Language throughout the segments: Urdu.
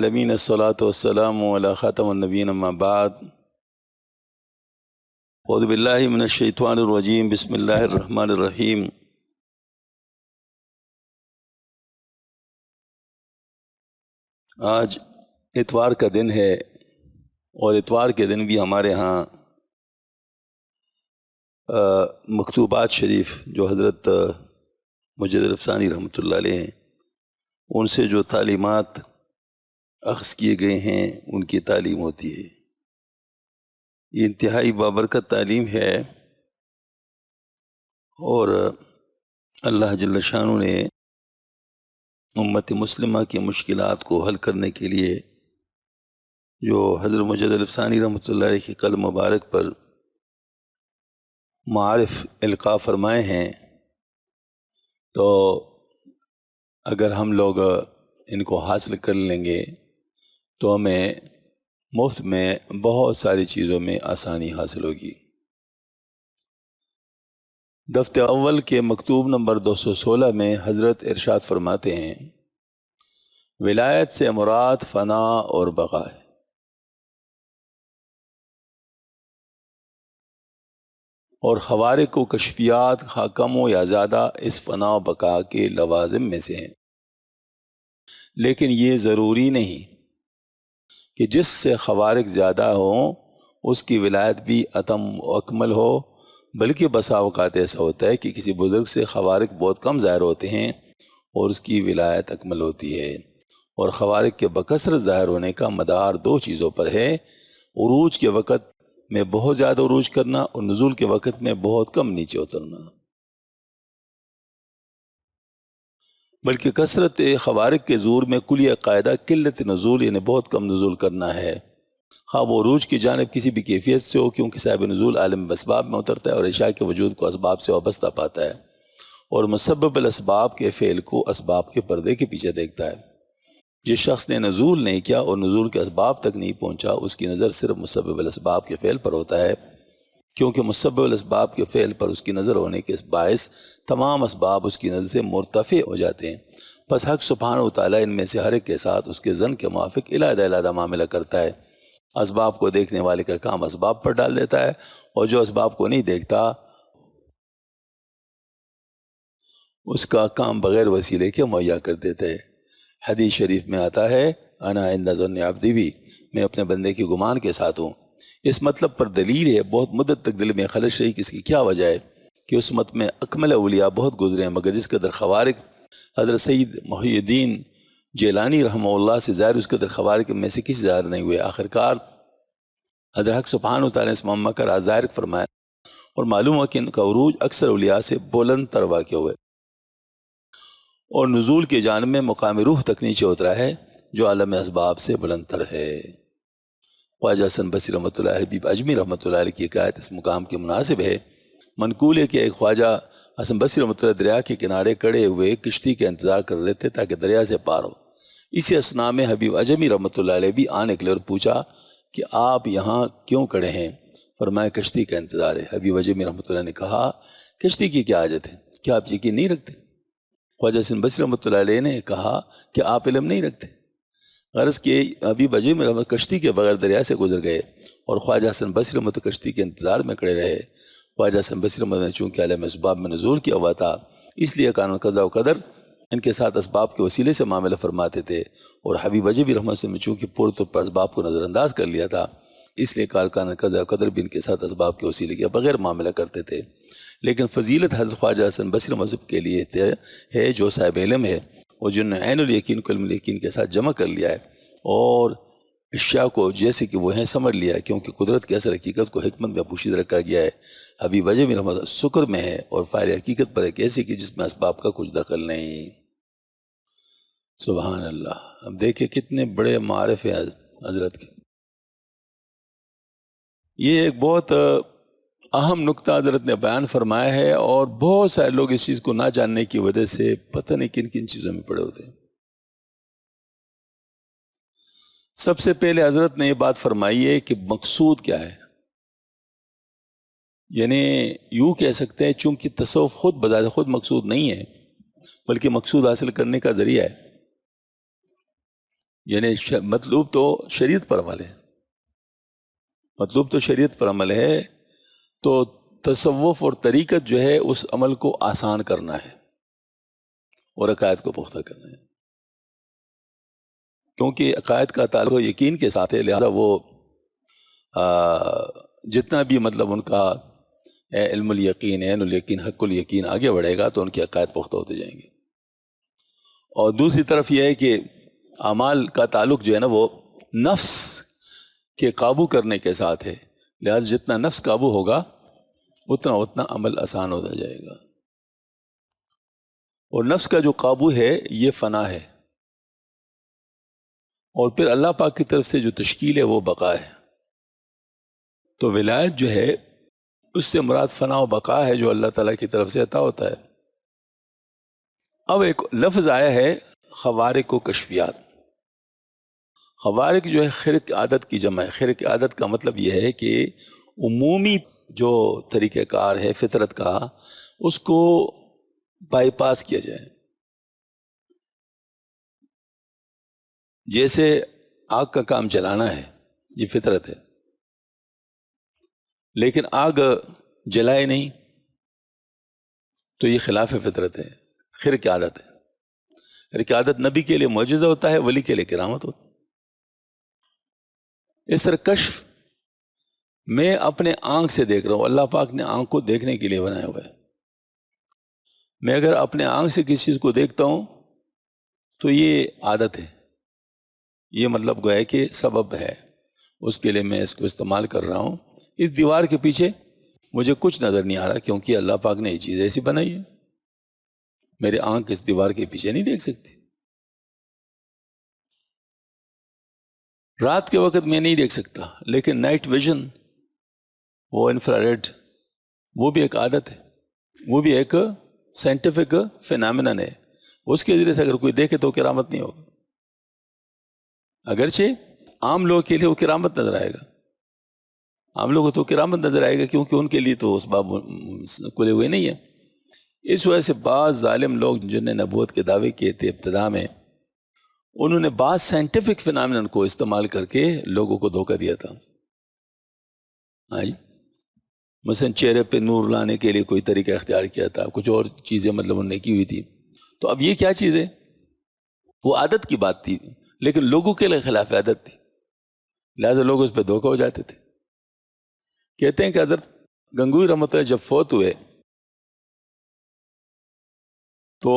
العالمین الصلاۃ والسلام علی خاتم النبیین اما بعد اعوذ باللہ من الشیطان الرجیم بسم اللہ الرحمن الرحیم آج اتوار کا دن ہے اور اتوار کے دن بھی ہمارے ہاں مکتوبات شریف جو حضرت مجدد افسانی رحمۃ اللہ علیہ ہیں ان سے جو تعلیمات اخذ کیے گئے ہیں ان کی تعلیم ہوتی ہے۔ یہ انتہائی بابرکت تعلیم ہے اور اللہ جل شانہ نے امت مسلمہ کی مشکلات کو حل کرنے کے لیے جو حضرت مجدد افسانی رحمۃ اللہ علیہ کے قلم مبارک پر معارف القاء فرمائے ہیں، تو اگر ہم لوگ ان کو حاصل کر لیں گے تو ہمیں مفت میں بہت ساری چیزوں میں آسانی حاصل ہوگی۔ دفتر اول کے مکتوب نمبر 216 میں حضرت ارشاد فرماتے ہیں، ولایت سے مراد فنا اور بقا ہے۔ اور خوارق و کشفیات کم ہو یا زیادہ اس فنا و بقا کے لوازم میں سے ہیں، لیکن یہ ضروری نہیں کہ جس سے خوارق زیادہ ہوں اس کی ولایت بھی اتم و اکمل ہو، بلکہ بسا اوقات ایسا ہوتا ہے کہ کسی بزرگ سے خوارق بہت کم ظاہر ہوتے ہیں اور اس کی ولایت اکمل ہوتی ہے۔ اور خوارق کے بکثرت ظاہر ہونے کا مدار دو چیزوں پر ہے، عروج کے وقت میں بہت زیادہ عروج کرنا اور نزول کے وقت میں بہت کم نیچے اترنا۔ بلکہ کثرت خوارق کے زور میں کلیہ قاعدہ قلت نزول یعنی بہت کم نزول کرنا ہے، خواہ وہ عروج کی جانب کسی بھی کیفیت سے ہو، کیونکہ صاحب نزول عالم اسباب میں اترتا ہے اور عشاء کے وجود کو اسباب سے وابستہ پاتا ہے اور مسبب الاسباب کے فعل کو اسباب کے پردے کے پیچھے دیکھتا ہے۔ جس شخص نے نزول نہیں کیا اور نزول کے اسباب تک نہیں پہنچا، اس کی نظر صرف مسبب الاسباب کے فعل پر ہوتا ہے، کیونکہ مسبب الاسباب کے فعل پر اس کی نظر ہونے کے باعث تمام اسباب اس کی نظر سے مرتفع ہو جاتے ہیں۔ پس حق سبحانہ و تعالیٰ ان میں سے ہر ایک کے ساتھ اس کے ظن کے موافق علیحدہ علیحدہ معاملہ کرتا ہے۔ اسباب کو دیکھنے والے کا کام اسباب پر ڈال دیتا ہے اور جو اسباب کو نہیں دیکھتا اس کا کام بغیر وسیلے کے مہیا کر دیتا ہے۔ حدیث شریف میں آتا ہے، انا عند ظن عبدی بھی، میں اپنے بندے کی گمان کے ساتھ ہوں۔ اس مطلب پر دلیل ہے، بہت مدت تک دل میں خلش رہی کہ اس کی کیا وجہ ہے کہ اس مت میں اکمل اولیاء بہت گزرے ہیں، مگر جس قدر خوارق حضرت سید محی الدین جیلانی رحمہ اللہ سے ظاہر اس قدر خوارق میں سے کسی ظاہر نہیں ہوئے۔ آخرکار حضرت حق سبحانہ وتعالی نے اس معمہ کا راز ظاہر فرمایا اور معلوم ہوا کہ ان کا عروج اکثر اولیاء سے بلند تر واقع ہوئے اور نزول کے جانب میں مقام روح تک نیچے اترا ہے جو عالم اسباب سے بلند تر ہے۔ خواجہ حسن بصری رحمۃ اللہ حبیب اجمی رحمۃ اللہ علیہ کی حکایت اس مقام کے مناسب ہے۔ منقول ہے کہ ایک خواجہ حسن بصری رحمۃ اللہ دریا کے کنارے کھڑے ہوئے کشتی کا انتظار کر رہے تھے تاکہ دریا سے پار ہو۔ اسی اثناء میں حبیب اجمی رحمۃ اللہ علیہ بھی آنے کے لیے اور پوچھا کہ آپ یہاں کیوں کھڑے ہیں؟ فرمایا کشتی کا انتظار ہے۔ حبیب اجمی رحمۃ اللہ نے کہا کشتی کی کیا حاجت ہے، کیا آپ یقین نہیں رکھتے؟ خواجہ حسن بصری رحمۃ اللہ علیہ نے کہا کہ آپ علم نہیں رکھتے۔ غرض کہ حبیب اجمی رحمۃ کشتی کے بغیر دریا سے گزر گئے اور خواجہ حسن بصری رحمۃ کشتی کے انتظار میں کھڑے رہے۔ خواجہ حسن بصری رحمۃ نے چونکہ عالم اسباب میں نزول کیا ہوا تھا، اس لیے قانون قضا و قدر ان کے ساتھ اسباب کے وسیلے سے معاملہ فرماتے تھے، اور حبیب اجمی رحمۃ سے چونکہ پور طور پر اسباب کو نظر انداز کر لیا تھا، اس لیے قانون قضا و قدر بھی ان کے ساتھ اسباب کے وسیلے کے بغیر معاملہ کرتے تھے۔ لیکن فضیلت حضرت خواجہ حسن بصری مذہب کے لیے ہے جو صاحب علم ہے اور جن نے عین الیقین کو علم الیقین کے ساتھ جمع کر لیا ہے اور اشیاء کو جیسے کہ وہ ہیں سمجھ لیا ہے، کیونکہ قدرت کے اثر حقیقت کو حکمت میں پوشیدہ رکھا گیا ہے۔ حبیب اجمی رحمۃ شکر میں ہے اور فائل حقیقت پر ایک ایسی کہ جس میں اسباب کا کچھ دخل نہیں۔ سبحان اللہ۔ اب دیکھیں کتنے بڑے معارف ہیں حضرت کے۔ یہ ایک بہت اہم نقطہ حضرت نے بیان فرمایا ہے اور بہت سارے لوگ اس چیز کو نہ جاننے کی وجہ سے پتہ نہیں کن کن چیزوں میں پڑے ہوتے ہیں۔ سب سے پہلے حضرت نے یہ بات فرمائی ہے کہ مقصود کیا ہے، یعنی یوں کہہ سکتے ہیں چونکہ تصوف خود بذات خود مقصود نہیں ہے بلکہ مقصود حاصل کرنے کا ذریعہ ہے۔ یعنی مطلوب تو شریعت پر عمل ہے، مطلوب تو شریعت پر عمل ہے، تو تصوف اور طریقت جو ہے اس عمل کو آسان کرنا ہے اور عقائد کو پختہ کرنا ہے، کیونکہ عقائد کا تعلق یقین کے ساتھ ہے، لہذا وہ جتنا بھی مطلب ان کا علم الیقین، عین الیقین، حق الیقین آگے بڑھے گا تو ان کے عقائد پختہ ہوتے جائیں گے۔ اور دوسری طرف یہ ہے کہ اعمال کا تعلق جو ہے نا وہ نفس کے قابو کرنے کے ساتھ ہے، لہذا جتنا نفس قابو ہوگا اتنا عمل آسان ہوتا جائے گا، اور نفس کا جو قابو ہے یہ فنا ہے، اور پھر اللہ پاک کی طرف سے جو تشکیل ہے وہ بقا ہے۔ تو ولایت جو ہے اس سے مراد فنا و بقا ہے جو اللہ تعالیٰ کی طرف سے عطا ہوتا ہے۔ اب ایک لفظ آیا ہے خوارق و کشفیات۔ خوارق جو ہے خرق عادت کی جمع ہے۔ خرق عادت کا مطلب یہ ہے کہ عمومی جو طریقہ کار ہے فطرت کا اس کو بائی پاس کیا جائے، جیسے آگ کا کام جلانا ہے یہ فطرت ہے، لیکن آگ جلائے نہیں تو یہ خلاف فطرت ہے، خرق عادت ہے۔ خرق عادت نبی کے لیے معجزہ ہوتا ہے، ولی کے لیے کرامت ہوتا ہے۔ اس طرح کشف میں اپنے آنکھ سے دیکھ رہا ہوں، اللہ پاک نے آنکھ کو دیکھنے کے لیے بنایا ہوا ہے، میں اگر اپنے آنکھ سے کسی چیز کو دیکھتا ہوں تو یہ عادت ہے، یہ مطلب گویا کہ سبب ہے، اس کے لیے میں اس کو استعمال کر رہا ہوں۔ اس دیوار کے پیچھے مجھے کچھ نظر نہیں آ رہا کیونکہ اللہ پاک نے یہ چیز ایسی بنائی ہے، میری آنکھ اس دیوار کے پیچھے نہیں دیکھ سکتی۔ رات کے وقت میں نہیں دیکھ سکتا، لیکن نائٹ ویژن، وہ انفراریڈ، وہ بھی ایک عادت ہے، وہ بھی ایک سائنٹیفک فینامنن ہے، اس کے ذریعے سے اگر کوئی دیکھے تو کرامت نہیں ہوگا، اگرچہ عام لوگوں کے لیے وہ کرامت نظر آئے گا، عام لوگوں کو تو کرامت نظر آئے گا کیونکہ ان کے لیے تو اس باب کھلے ہوئے نہیں ہیں۔ اس وجہ سے بعض ظالم لوگ جنہوں نے نبوت کے دعوے کیے تھے ابتدا میں، انہوں نے بعض سائنٹیفک فینامنن کو استعمال کر کے لوگوں کو دھوکہ دیا تھا۔ مثلا چہرے پہ نور لانے کے لیے کوئی طریقہ اختیار کیا تھا، کچھ اور چیزیں مطلب انہوں نے کی ہوئی تھی۔ تو اب یہ کیا چیز ہے؟ وہ عادت کی بات تھی، لیکن لوگوں کے لیے خلاف عادت تھی، لہذا لوگ اس پہ دھوکہ ہو جاتے تھے۔ کہتے ہیں کہ حضرت گنگوئی رحمۃ اللہ جب فوت ہوئے تو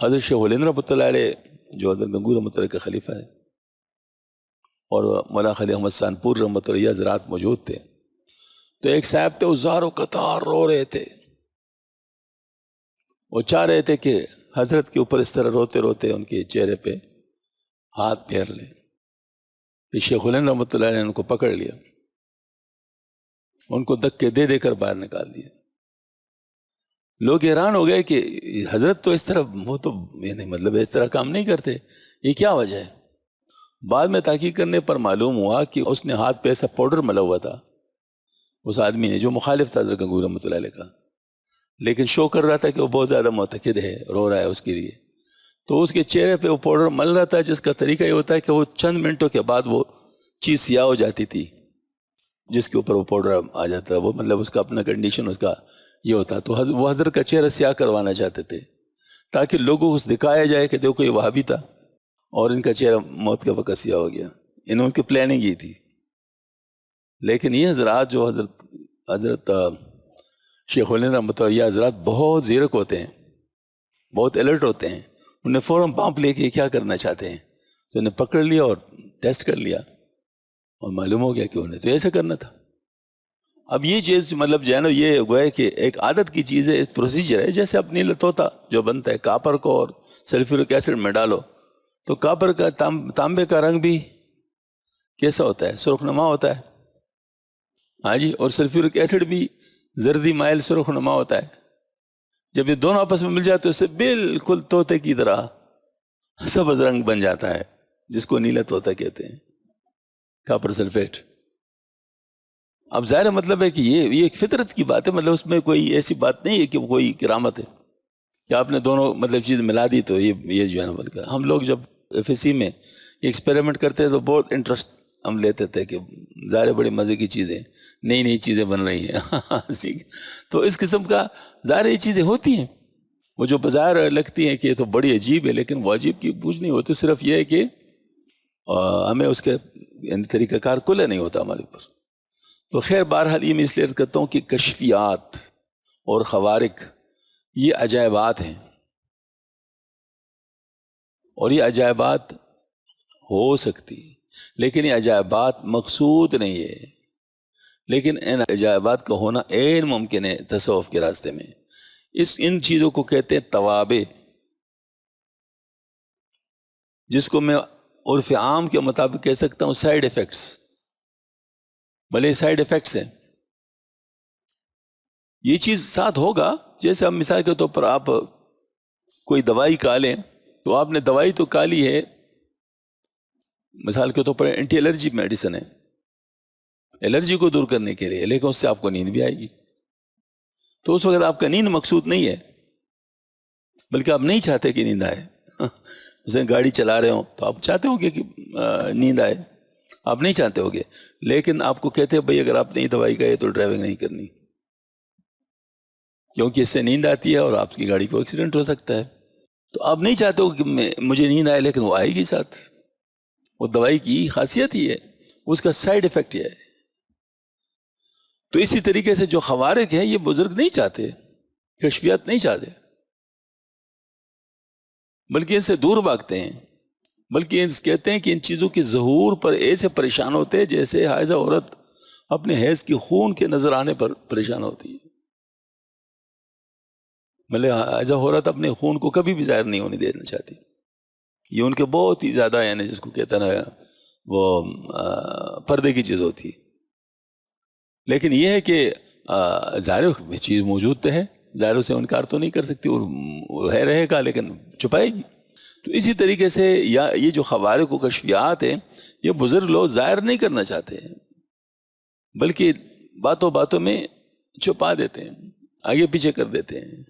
حضرت شیخ الہند رحمۃ اللہ علیہ جو حضرت گنگوئی رحمۃ اللہ کے خلیفہ ہے اور مولانا خلیل احمد سانپور رحمۃ اللہ یہ حضرات موجود تھے، تو ایک صاحب تھے وہ زار و قطار رو رہے تھے، وہ چاہ رہے تھے کہ حضرت کے اوپر اس طرح روتے روتے ان کے چہرے پہ ہاتھ پھیر لیں۔ پھر شیخ الہند رحمۃ اللہ علیہ نے ان کو پکڑ لیا، ان کو دھکے دے دے کر باہر نکال دیا۔ لوگ حیران ہو گئے کہ حضرت تو اس طرح، وہ تو یعنی مطلب اس طرح کام نہیں کرتے، یہ کیا وجہ ہے؟ بعد میں تحقیق کرنے پر معلوم ہوا کہ اس نے ہاتھ پہ ایسا پاؤڈر ملا ہوا تھا اس آدمی نے جو مخالف تھا حضرت گنگوئی رحمۃ اللہ علیہ کا، لیکن شو کر رہا تھا کہ وہ بہت زیادہ معتقد ہے، رو رہا ہے اس کے لیے، تو اس کے چہرے پہ وہ پاؤڈر مل رہا تھا، جس کا طریقہ یہ ہوتا ہے کہ وہ چند منٹوں کے بعد وہ چیز سیاہ ہو جاتی تھی جس کے اوپر وہ پاؤڈر آ جاتا ہے، وہ مطلب اس کا اپنا کنڈیشن اس کا یہ ہوتا، تو وہ حضرت کا چہرہ سیاہ کروانا چاہتے تھے تاکہ لوگوں کو دکھایا جائے کہ دیکھو یہ وہابی تھا اور ان کا چہرہ موت کے وقت سیاہ ہو گیا، انہوں کی پلاننگ یہ تھی۔ لیکن یہ حضرات جو حضرت شیخ الہند رحمۃ اللہ، یہ حضرات بہت زیرک ہوتے ہیں، بہت الرٹ ہوتے ہیں، انہیں فوراً پامپ لے کے کیا کرنا چاہتے ہیں، تو انہیں پکڑ لیا اور ٹیسٹ کر لیا اور معلوم ہو گیا کہ انہیں تو ایسے کرنا تھا۔ اب یہ چیز مطلب جو ہے نا یہ گویا کہ ایک عادت کی چیز ہے، ایک پروسیجر ہے، جیسے اپنی لتوتا جو بنتا ہے کاپر کو اور سلفیورک ایسڈ میں ڈالو تو کاپر کا تانبے کا رنگ بھی کیسا ہوتا ہے؟ سرخ نما ہوتا ہے، ہاں جی، اور سلفیورک ایسڈ بھی زردی مائل سرخ نما ہوتا ہے۔ جب یہ دونوں آپس میں مل جاتے ہیں اس سے بالکل طوطے کی طرح سبز رنگ بن جاتا ہے، جس کو نیلا طوطا کہتے ہیں، کاپر سلفیٹ۔ اب ظاہر مطلب ہے کہ یہ ایک فطرت کی بات ہے، مطلب اس میں کوئی ایسی بات نہیں ہے کہ وہ کوئی کرامت ہے کہ آپ نے دونوں مطلب چیز ملا دی تو یہ جو ہے نا بلکہ ہم لوگ جب ایف ایس سی میں ایکسپیریمنٹ کرتے ہیں تو بہت انٹرسٹ ہم لیتے تھے کہ ظاہر بڑی مزے کی چیزیں، نئی نئی چیزیں بن رہی ہیں ٹھیک، تو اس قسم کا ظاہر یہ چیزیں ہوتی ہیں، وہ جو بظاہر لگتی ہیں کہ یہ تو بڑی عجیب ہے، لیکن وہ عجیب کی بوجھ نہیں ہوتی، صرف یہ ہے کہ ہمیں اس کے یعنی طریقہ کار کھلا نہیں ہوتا ہمارے اوپر. تو خیر بہرحال یہ میں اس لیے عرض کرتا ہوں کہ کشفیات اور خوارق یہ عجائبات ہیں، اور یہ عجائبات ہو سکتی ہیں، لیکن یہ عجائبات مقصود نہیں ہے، لیکن ان عجائبات کا ہونا عین ممکن ہے تصوف کے راستے میں. ان چیزوں کو کہتے ہیں توابع، جس کو میں عرف عام کے مطابق کہہ سکتا ہوں سائیڈ ایفیکٹس. بھلے سائیڈ ایفیکٹس ہیں، یہ چیز ساتھ ہوگا. جیسے ہم مثال کے طور پر آپ کوئی دوائی کھا لیں تو آپ نے دوائی تو کھا لی ہے، مثال کے طور پر اینٹی الرجی میڈیسن ہے الرجی کو دور کرنے کے لیے، لیکن اس سے آپ کو نیند بھی آئے گی، تو اس وقت آپ کا نیند مقصود نہیں ہے، بلکہ آپ نہیں چاہتے کہ نیند آئے. جیسے گاڑی چلا رہے ہوں تو آپ چاہتے ہو کہ نیند آئے، آپ نہیں چاہتے ہوگے، لیکن آپ کو کہتے ہیں بھائی اگر آپ نہیں دوائی کھائے تو ڈرائیونگ نہیں کرنی، کیونکہ اس سے نیند آتی ہے اور آپ کی گاڑی کو ایکسیڈنٹ ہو سکتا ہے. تو آپ نہیں چاہتے ہو کہ مجھے نیند آئے، لیکن وہ آئے گی ساتھ. وہ دوائی کی خاصیت ہی ہے، اس کا سائیڈ ایفیکٹ یہ ہے. تو اسی طریقے سے جو خوارق ہیں یہ بزرگ نہیں چاہتے، کشفیات نہیں چاہتے، بلکہ ان سے دور بھاگتے ہیں، بلکہ ان کہتے ہیں کہ ان چیزوں کے ظہور پر ایسے پریشان ہوتے ہیں جیسے حائضہ عورت اپنے حیض کی خون کے نظر آنے پر پریشان ہوتی ہے. مطلب حائضہ عورت اپنے خون کو کبھی بھی ظاہر نہیں ہونے دینا چاہتی، یہ ان کے بہت ہی زیادہ یعنی جس کو کہتے ہیں نا وہ پردے کی چیز ہوتی ہے. لیکن یہ ہے کہ ظاہر چیز موجود تو ہے، ظاہر سے انکار تو نہیں کر سکتی، اور ہے رہے گا لیکن چھپائے گی. تو اسی طریقے سے یا یہ جو خوارق و کشفیات ہیں یہ بزرگ لوگ ظاہر نہیں کرنا چاہتے ہیں، بلکہ باتوں باتوں میں چھپا دیتے ہیں، آگے پیچھے کر دیتے ہیں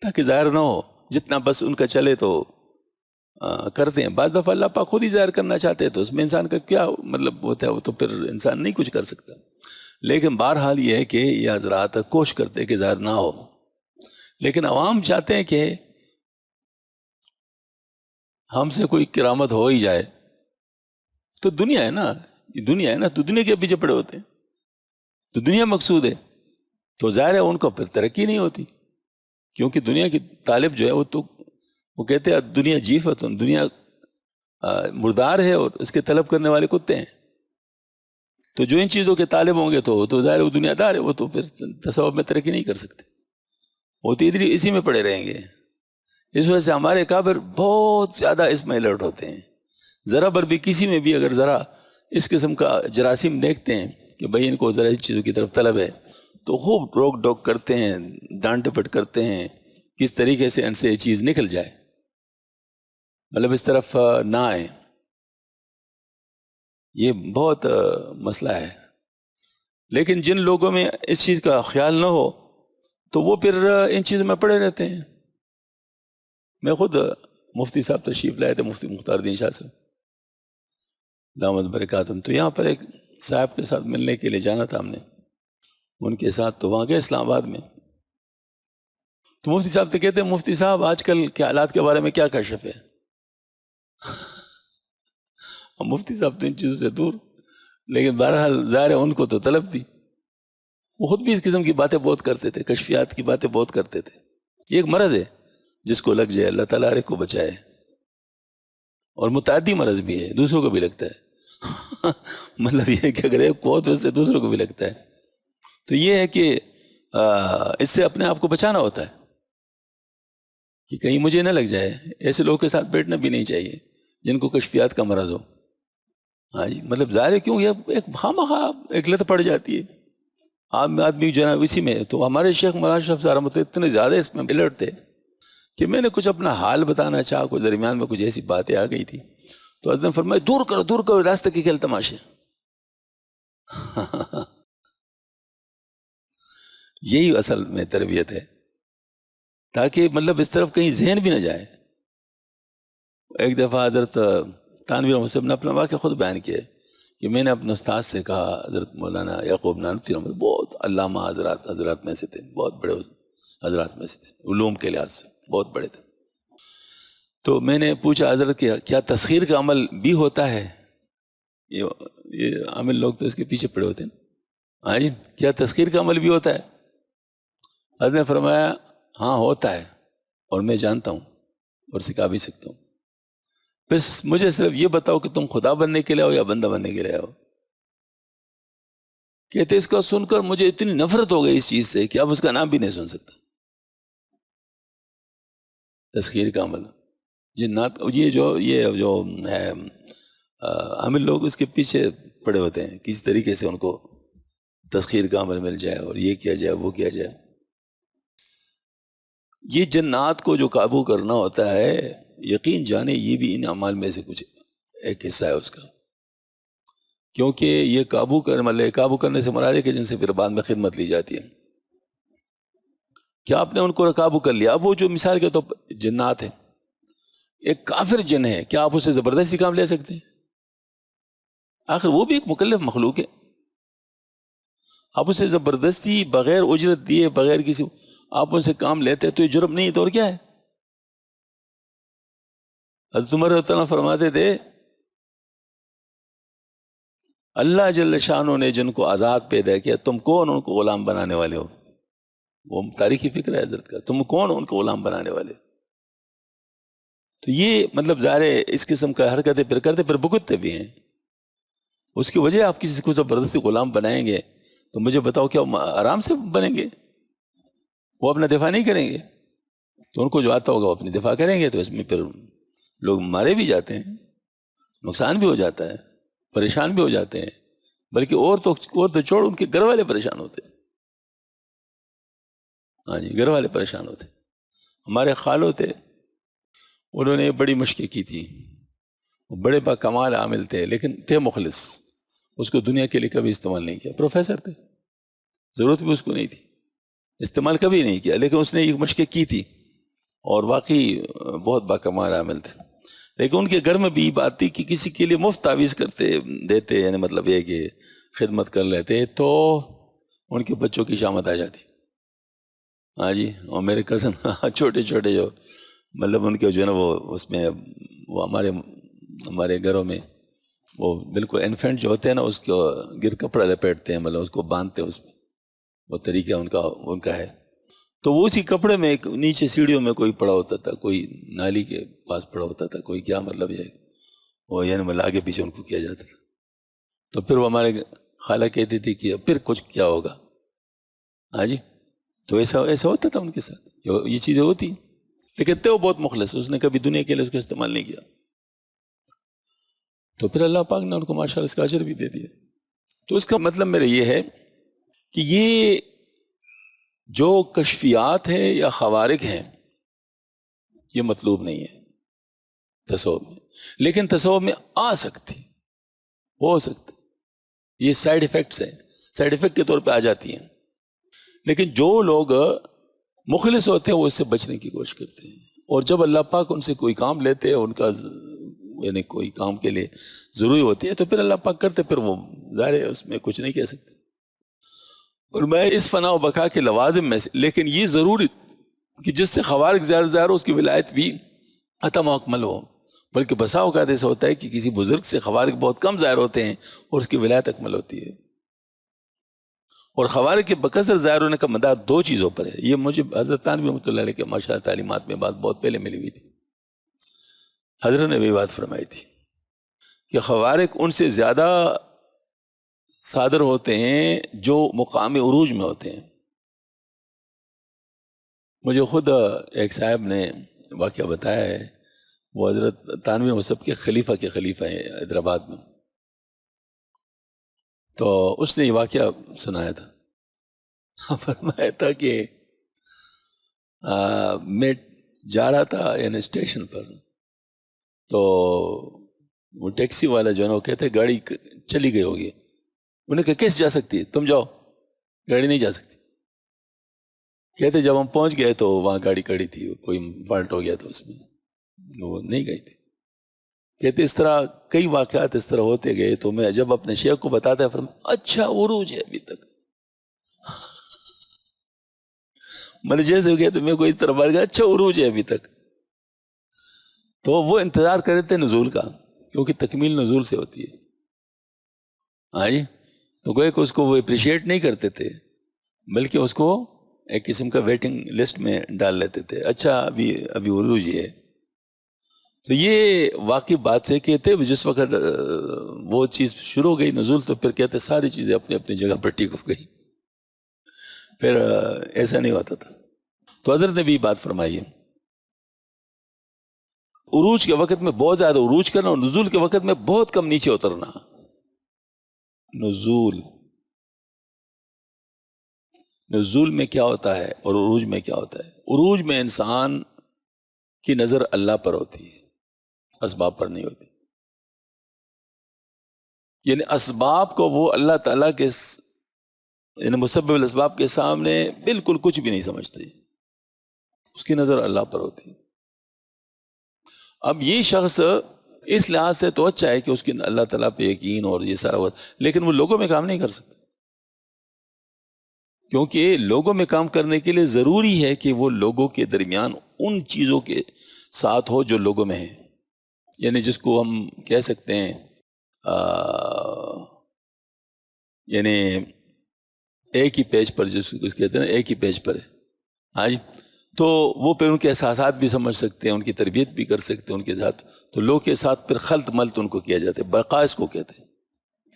تاکہ ظاہر نہ ہو، جتنا بس ان کا چلے تو کرتے ہیں. بعض دفعہ اللہ پاک خود ہی ظاہر کرنا چاہتے ہیں تو اس میں انسان کا کیا مطلب ہوتا ہے، وہ تو پھر انسان نہیں کچھ کر سکتا. لیکن بہرحال یہ ہے کہ یہ حضرات کوشش کرتے کہ ظاہر نہ ہو، لیکن عوام چاہتے ہیں کہ ہم سے کوئی کرامت ہو ہی جائے. تو دنیا ہے نا، یہ دنیا ہے نا، تو دنیا کے پیچھے پڑے ہوتے ہیں، تو دنیا مقصود ہے، تو ظاہر ہے ان کو پھر ترقی نہیں ہوتی، کیونکہ دنیا کی طالب جو ہے وہ کہتے ہیں دنیا جیفت، دنیا مردار ہے اور اس کے طلب کرنے والے کتے ہیں. تو جو ان چیزوں کے طالب ہوں گے تو ظاہر وہ دنیا دار ہے، وہ تو پھر تصوف میں ترقی نہیں کر سکتے، وہ تو ادھر اسی میں پڑے رہیں گے. اس وجہ سے ہمارے کافر بہت زیادہ اس میں الرٹ ہوتے ہیں. ذرا بر بھی کسی میں بھی اگر ذرا اس قسم کا جراثیم دیکھتے ہیں کہ بھئی ان کو ذرا اس چیزوں کی طرف طلب ہے تو خوب روک ڈوک کرتے ہیں، ڈانٹ ڈپٹ کرتے ہیں کس طریقے سے ان سے یہ چیز نکل جائے، مطلب اس طرف نہ آئے. یہ بہت مسئلہ ہے. لیکن جن لوگوں میں اس چیز کا خیال نہ ہو تو وہ پھر ان چیزوں میں پڑے رہتے ہیں. میں خود مفتی صاحب تشریف لائے تھے، مفتی مختار الدین شاہ صاحب دامت برکاتہم، تو یہاں پر ایک صاحب کے ساتھ ملنے کے لیے جانا تھا ہم نے ان کے ساتھ، تو وہاں گئے اسلام آباد میں. تو مفتی صاحب تو کہتے ہیں مفتی صاحب آج کل کے حالات کے بارے میں کیا کشف ہے. مفتی صاحب تو ان چیزوں سے دور، لیکن بہرحال ظاہر ہے ان کو تو طلب تھی. وہ خود بھی اس قسم کی باتیں بہت کرتے تھے، کشفیات کی باتیں بہت کرتے تھے. یہ ایک مرض ہے جس کو لگ جائے اللہ تعالیٰ ہر ایک کو بچائے، اور متعدی مرض بھی ہے، دوسروں کو بھی لگتا ہے. مطلب یہ ہے کہ اگر ایک کو ہو تو اس سے دوسروں کو بھی لگتا ہے. تو یہ ہے کہ اس سے اپنے آپ کو بچانا ہوتا ہے کہ کہیں مجھے نہ لگ جائے. ایسے لوگوں کے ساتھ بیٹھنا بھی نہیں چاہیے جن کو کشفیات کا مرض ہو. ہاں جی، مطلب ظاہر ہے کیوں یہ ایک خواہ ایک لت پڑ جاتی ہے عام آدمی جو ہے نا اسی میں. تو ہمارے شیخ مولانا شرف صاحب رحمۃ اللہ اتنے زیادہ اس میں الرٹ تھے کہ میں نے کچھ اپنا حال بتانا چاہا، کچھ درمیان میں کچھ ایسی باتیں آ گئی تھی تو حضرت نے فرمایا دور کرو راستے کے کھیل تماشے. یہی اصل میں تربیت ہے، تاکہ مطلب اس طرف کہیں ذہن بھی نہ جائے. ایک دفعہ حضرت تانویر احمد صاحب نے اپنا واقعہ خود بیان کیا ہے کہ میں نے اپنے استاد سے کہا، حضرت مولانا یعقوب نانوتوی رحمۃ اللہ، بہت علامہ حضرات میں سے تھے، بہت بڑے حضرات میں سے تھے، علوم کے لحاظ سے بہت بڑے تھے. تو میں نے پوچھا حضرت کہ کیا تسخیر کا عمل بھی ہوتا ہے؟ یہ عامل لوگ تو اس کے پیچھے پڑے ہوتے ہیں. ہاں جی، کیا تسخیر کا عمل بھی ہوتا ہے؟ حضرت نے فرمایا ہاں ہوتا ہے، اور میں جانتا ہوں اور سکھا بھی سکتا ہوں. بس مجھے صرف یہ بتاؤ کہ تم خدا بننے کے لیے ہو یا بندہ بننے کے لیے ہو. کہتے اس کا سن کر مجھے اتنی نفرت ہو گئی اس چیز سے کہ اب اس کا نام بھی نہیں سن سکتا. تسخیر کا عمل، یہ جو ہے عامل لوگ اس کے پیچھے پڑے ہوتے ہیں، کسی طریقے سے ان کو تسخیر کا عمل مل جائے اور یہ کیا جائے وہ کیا جائے. یہ جنات کو جو قابو کرنا ہوتا ہے، یقین جانے یہ بھی ان اعمال میں سے کچھ ایک حصہ ہے اس کا. کیونکہ یہ قابو کرنے سے مراد ہے کہ جن سے پھر بعد میں خدمت لی جاتی ہے. کیا آپ نے ان کو قابو کر لیا؟ اب وہ جو مثال کے تو جنات ہیں، ایک کافر جن ہے، کیا آپ اسے زبردستی کام لے سکتے ہیں؟ آخر وہ بھی ایک مکلف مخلوق ہے. آپ اسے زبردستی بغیر اجرت دیے، بغیر کسی، آپ ان سے کام لیتے تو یہ جرم نہیں تو اور کیا ہے؟ حضرت عمر رضی اللہ عنہ فرماتے تھے اللہ جل شانہ نے جن کو آزاد پیدا کیا، تم کون ان کو غلام بنانے والے ہو؟ وہ تاریخی فکر ہے حضرت کا، تم کون ان کو غلام بنانے والے؟ تو یہ مطلب ظاہر ہے اس قسم کا حرکتیں پھر کرتے پھر بھگتتے بھی ہیں. اس کی وجہ آپ کسی کو زبردستی غلام بنائیں گے تو مجھے بتاؤ کیا وہ آرام سے بنیں گے؟ وہ اپنا دفاع نہیں کریں گے؟ تو ان کو جو آتا ہوگا وہ اپنی دفاع کریں گے، تو اس میں پھر لوگ مارے بھی جاتے ہیں، نقصان بھی ہو جاتا ہے، پریشان بھی ہو جاتے ہیں، بلکہ اور تو چھوڑ، ان کے گھر والے پریشان ہوتے ہیں. ہاں جی، گھر والے پریشان ہوتے. ہمارے خالو تھے، انہوں نے بڑی مشقیں کی تھی، وہ بڑے با کمال عامل تھے لیکن تھے مخلص. اس کو دنیا کے لیے کبھی استعمال نہیں کیا. پروفیسر تھے، ضرورت بھی اس کو نہیں تھی، استعمال کبھی نہیں کیا، لیکن اس نے یہ مشقیں کی تھی اور واقعی بہت با کمال عامل تھے. لیکن ان کے گھر میں بھی بات تھی کہ کسی کے لیے مفت تعویذ دیتے، یعنی مطلب یہ کہ خدمت کر لیتے تو ان کے بچوں کی شامت آ جاتی. ہاں جی، اور میرے کزن چھوٹے چھوٹے جو مطلب ان کے جو ہے نا وہ اس میں وہ ہمارے گھروں میں وہ بالکل انفینٹ جو ہوتے ہیں نا اس کو گر کپڑا لپیٹتے ہیں، مطلب اس کو باندھتے ہیں، اس میں وہ طریقہ ان کا ہے. تو وہ اسی کپڑے میں ایک نیچے سیڑھیوں میں کوئی پڑا ہوتا تھا، کوئی نالی کے پاس پڑا ہوتا تھا، کوئی کیا مطلب یہ وہ یعنی مطلب آگے پیچھے ان کو کیا جاتا تھا. تو پھر وہ ہمارے خالہ کہتی تھی کہ پھر کچھ کیا ہوگا. ہاں جی، تو ایسا ہوتا تھا ان کے ساتھ، یہ چیزیں ہوتی. لیکن تھے وہ بہت مخلص، اس نے کبھی دنیا کے لیے اس کو استعمال نہیں کیا. تو پھر اللہ پاک نے ان کو ماشاءاللہ اس کا اجر بھی دے دیا. تو اس کا مطلب میرا یہ ہے کہ یہ جو کشفیات ہیں یا خوارق ہیں یہ مطلوب نہیں ہے تصوف میں، لیکن تصوف میں آ سکتی، ہو سکتا. یہ سائیڈ ایفیکٹس ہیں، سائیڈ ایفیکٹ کے طور پہ آ جاتی ہیں. لیکن جو لوگ مخلص ہوتے ہیں وہ اس سے بچنے کی کوشش کرتے ہیں، اور جب اللہ پاک ان سے کوئی کام لیتے ہیں، ان کا یعنی کوئی کام کے لیے ضروری ہوتی ہے تو پھر اللہ پاک کرتے، پھر وہ ظاہر ہے اس میں کچھ نہیں کہہ سکتے. اور میں اس فنا و بقا کے لوازم میں سے، لیکن یہ ضروری کہ جس سے خوارق زیادہ ظاہر ہو اس کی ولایت بھی اتم و اکمل ہو. بلکہ بسا اوقات ایسا ہوتا ہے کہ کسی بزرگ سے خوارق بہت کم ظاہر ہوتے ہیں اور اس کی ولایت اکمل ہوتی ہے. اور خوارق کے بکثرت ظاہر ہونے کا مدار دو چیزوں پر ہے. یہ مجھے حضرت تھانوی رحمۃ اللہ علیہ کے ماشاءاللہ تعلیمات میں بات بہت پہلے ملی ہوئی تھی. حضرت نے بھی بات فرمائی تھی کہ خوارق ان سے زیادہ صادر ہوتے ہیں جو مقام عروج میں ہوتے ہیں. مجھے خود ایک صاحب نے واقعہ بتایا ہے، وہ حضرت تھانوی مصحف کے خلیفہ ہیں حیدرآباد میں. تو اس نے یہ واقعہ سنایا تھا. فرمایا تھا کہ میں جا رہا تھا یعنی اسٹیشن پر، تو وہ ٹیکسی والا جو ہے نا وہ کہتے گاڑی چلی گئی ہوگی. انہوں نے کہا کیسے جا سکتی ہے، تم جاؤ، گاڑی نہیں جا سکتی. کہتے جب ہم پہنچ گئے تو وہاں گاڑی کھڑی تھی، کوئی فالٹ ہو گیا تھا اس میں، وہ نہیں گئی تھی. کہتے اس طرح کئی واقعات اس طرح ہوتے گئے تو میں جب اپنے شیخ کو بتاتا ہے فرمایا اچھا عروج ہے ابھی تک. میں نے جیسے کہتے میں کوئی اس طرح بات کیا اچھا عروج ہے ابھی تک. تو وہ انتظار کر رہے تھے نزول کا، کیونکہ تکمیل نزول سے ہوتی ہے. ہاں جی، تو گویا کہ اس کو وہ اپریشیٹ نہیں کرتے تھے، بلکہ اس کو ایک قسم کا ویٹنگ لسٹ میں ڈال لیتے تھے. اچھا ابھی عروج ہی ہے. تو یہ واقعی بات سے کہتے جس وقت وہ چیز شروع ہو گئی نزول تو پھر کہتے ساری چیزیں اپنی اپنی جگہ پر ٹھیک ہو گئی. پھر ایسا نہیں ہوتا تھا. تو حضرت نے بھی بات فرمائی ہے عروج کے وقت میں بہت زیادہ عروج کرنا اور نزول کے وقت میں بہت کم نیچے اترنا. نزول میں کیا ہوتا ہے اور عروج میں کیا ہوتا ہے؟ عروج میں انسان کی نظر اللہ پر ہوتی ہے، اسباب پر نہیں ہوتی. یعنی اسباب کو وہ اللہ تعالیٰ کے یعنی مسبب الاسباب کے سامنے بالکل کچھ بھی نہیں سمجھتے، اس کی نظر اللہ پر ہوتی ہے. اب یہ شخص اس لحاظ سے تو اچھا ہے کہ اس کی اللہ تعالیٰ پہ یقین اور یہ سارا وقت، لیکن وہ لوگوں میں کام نہیں کر سکتا، کیونکہ لوگوں میں کام کرنے کے لیے ضروری ہے کہ وہ لوگوں کے درمیان ان چیزوں کے ساتھ ہو جو لوگوں میں ہیں. یعنی جس کو ہم کہہ سکتے ہیں یعنی ایک ہی پیج پر، جس کو کہتے ہیں نا ایک ہی پیج پر ہے. ہاں جی، تو وہ پھر ان کے احساسات بھی سمجھ سکتے ہیں، ان کی تربیت بھی کر سکتے ہیں ان کے ساتھ. تو لوگ کے ساتھ پھر خلط ملط ان کو کیا جاتا ہے. بقا اس کو کہتے ہیں.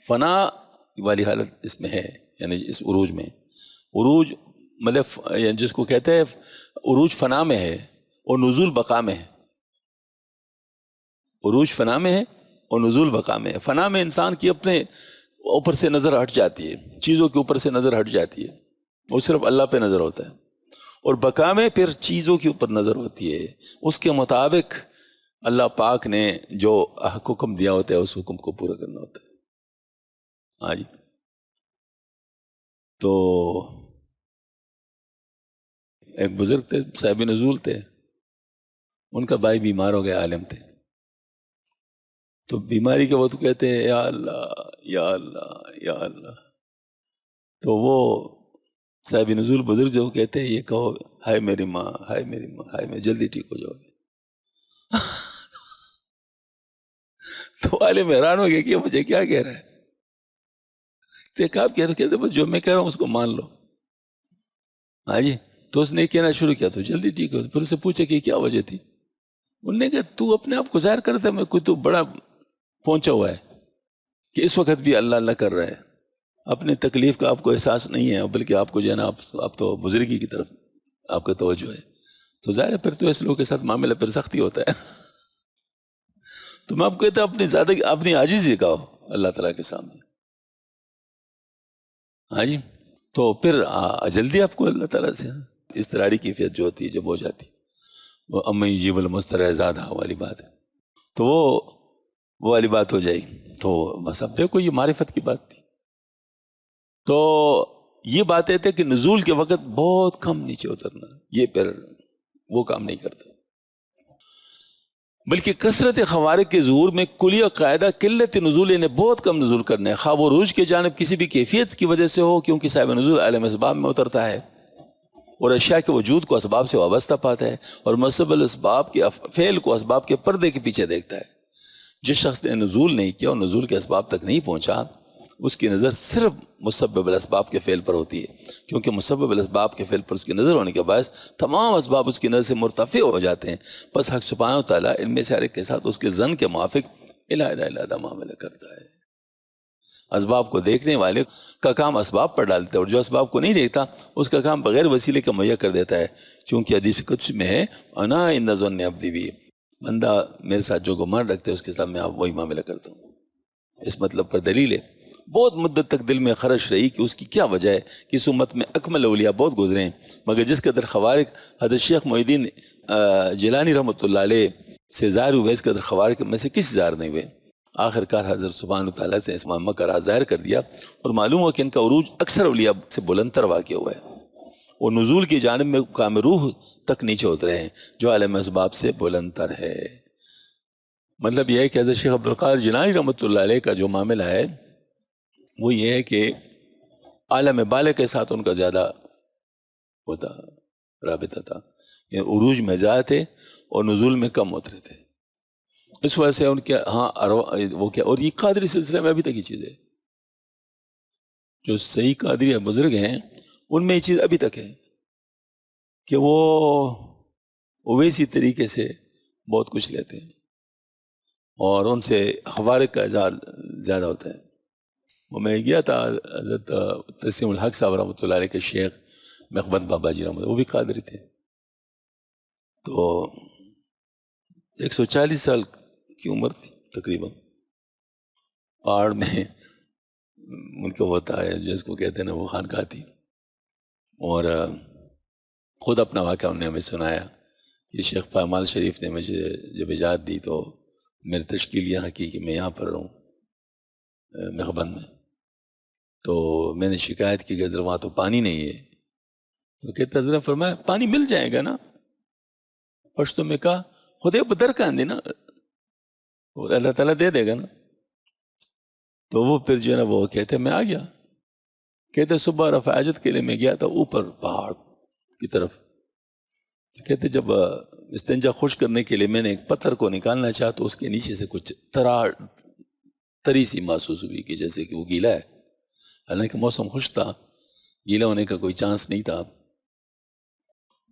فنا والی حالت اس میں ہے، یعنی اس عروج میں. عروج مطلب یعنی جس کو کہتے ہیں عروج فنا میں ہے اور نزول بقا میں ہے. عروج فنا میں ہے اور نزول بقا میں ہے. فنا میں انسان کی اپنے اوپر سے نظر ہٹ جاتی ہے، چیزوں کے اوپر سے نظر ہٹ جاتی ہے، وہ صرف اللہ پہ نظر ہوتا ہے. اور بقا میں پھر چیزوں کے اوپر نظر ہوتی ہے، اس کے مطابق اللہ پاک نے جو حکم دیا ہوتا ہے اس حکم کو پورا کرنا ہوتا ہے. ہاں جی، تو ایک بزرگ تھے، صاحب نزول تھے، ان کا بھائی بیمار ہو گیا، عالم تھے. تو بیماری کے وقت کہتے ہیں یا اللہ یا اللہ یا اللہ. تو وہ صاحب نزول بزرگ جو کہتے ہیں یہ کہو ہائے میری ماں، ہائے میری ماں، ہائے میں جلدی ٹھیک ہو جاؤ گے. تو عالم حیران ہو گیا کہ مجھے کیا کہہ رہا ہے. آپ کہتے بس جو میں کہہ رہا ہوں اس کو مان لو. ہاں جی، تو اس نے کہنا شروع کیا تو جلدی ٹھیک ہو. پھر اس سے پوچھا کہ کیا وجہ تھی. انہوں نے کہا تو اپنے آپ کو ظاہر کرتا ہے میں کوئی تو بڑا پہنچا ہوا ہے کہ اس وقت بھی اللہ اللہ کر رہا ہے. اپنی تکلیف کا آپ کو احساس نہیں ہے، بلکہ آپ کو جو ہے نا آپ تو بزرگی کی طرف آپ کا توجہ ہے. تو ظاہر ہے پھر تو ایسے لوگوں کے ساتھ معاملہ پھر سختی ہوتا ہے. تو میں آپ کو کہتا ہوں اپنی عاجزی کہو اللہ تعالیٰ کے سامنے. ہاں جی، تو پھر جلدی آپ کو اللہ تعالیٰ سے اضطراری کیفیت جو ہوتی ہے جب ہو جاتی وہ امی جیب المستر زیادہ والی بات ہے، تو وہ والی بات ہو جائے گی. تو بس اب دیکھو یہ معرفت کی بات تھی. تو یہ باتیں تھے کہ نزول کے وقت بہت کم نیچے اترنا، یہ پھر وہ کام نہیں کرتا، بلکہ کثرت خوارق کے ظہور میں کلیہ قاعدہ قلت نزول نے بہت کم نزول کرنا ہے، خواہ وہ عروج کی جانب کسی بھی کیفیت کی وجہ سے ہو، کیونکہ صاحب نزول عالم اسباب میں اترتا ہے اور اشیاء کے وجود کو اسباب سے وابستہ پاتا ہے اور مسبب الاسباب کے فعل کو اسباب کے پردے کے پیچھے دیکھتا ہے. جس شخص نے نزول نہیں کیا اور نزول کے اسباب تک نہیں پہنچا اس کی نظر صرف مسبب الاسباب کے فعل پر ہوتی ہے، کیونکہ مسبب الاسباب کے فعل پر اس کی نظر ہونے کے باعث تمام اسباب اس کی نظر سے مرتفع ہو جاتے ہیں. بس حق سبحانہ و تعالیٰ ان میں سے ہر ایک کے ساتھ اس کے ظن کے موافق الہ معاملہ کرتا ہے. اسباب کو دیکھنے والے کا کام اسباب پر ڈالتا ہے اور جو اسباب کو نہیں دیکھتا اس کا کام بغیر وسیلے کا مہیا کر دیتا ہے. چونکہ حدیث قدسی میں ہے انا عند ظن عبدی بی، بندہ میرے ساتھ جو گمان رکھتے ہے اس کے ساتھ میں آپ وہی معاملہ کرتا ہوں. اس مطلب پر دلیل ہے. بہت مدت تک دل میں خرش رہی کہ اس کی کیا وجہ ہے کہ اس امت میں اکمل اولیاء بہت گزرے ہیں، مگر جس قدر خوارق حضرت شیخ محی الدین جیلانی رحمۃ اللہ علیہ سے ظاہر ہوئے اس قدر خوارق میں سے کسی ظاہر نہیں ہوئے. آخر کار حضرت سبحانہ تعالیٰ سے اس معمہ کا راز ظاہر کر دیا اور معلوم ہوا کہ ان کا عروج اکثر اولیاء سے بلندتر واقع ہوا ہے اور نزول کی جانب میں کام روح تک نیچے اترے ہیں جو عالم اسباب سے بلندتر ہے. مطلب یہ ہے کہ حضرت شیخ عبدالقادر جیلانی رحمۃ اللہ علیہ کا جو معاملہ ہے وہ یہ ہے کہ عالم بالغ کے ساتھ ان کا زیادہ ہوتا رابطہ تھا، یعنی عروج میں زیادہ تھے اور نزول میں کم اترے تھے، اس وجہ سے ان کے ہاں وہ کیا، اور یہ قادری سلسلے میں ابھی تک یہ چیز ہے، جو صحیح قادری بزرگ ہیں ان میں یہ چیز ابھی تک ہے کہ وہ ویسی طریقے سے بہت کچھ لیتے ہیں اور ان سے خوارق کا اظہار زیادہ ہوتا ہے۔ وہ میں گیا تھا حضرت تسلیم الحق صاحب رحمۃ اللہ علیہ کے شیخ مقبن بابا جی رحمۃ اللہ، وہ بھی قادری تھے، تو 140 سال کی عمر تھی تقریباً، پہاڑ میں ان کو ہوتا ہے جس کو کہتے ہیں نا وہ خانقاہ تھی، اور خود اپنا واقعہ انہوں نے ہمیں سنایا کہ شیخ پامال شریف نے مجھے جب اجازت دی تو میری تشکیل یہاں کی کہ میں یہاں پر رہوں مغبن میں، تو میں نے شکایت کی کہ حضرت وہاں تو پانی نہیں ہے، تو کہتے حضرت فرمایا پانی مل جائے گا نا، پشتو میں کہا خدے بدر کا اندی نا، اللہ تعالیٰ دے دے گا نا، تو وہ پھر جو ہے نا وہ کہتے میں آ گیا، کہتے صبح رفع حاجت کے لیے میں گیا تھا اوپر پہاڑ کی طرف، کہتے جب استنجا خشک کرنے کے لیے میں نے ایک پتھر کو نکالنا چاہا تو اس کے نیچے سے کچھ تری سی محسوس ہوئی کہ جیسے کہ وہ گیلا ہے، حالانکہ موسم خوش تھا، گیلا ہونے کا کوئی چانس نہیں تھا،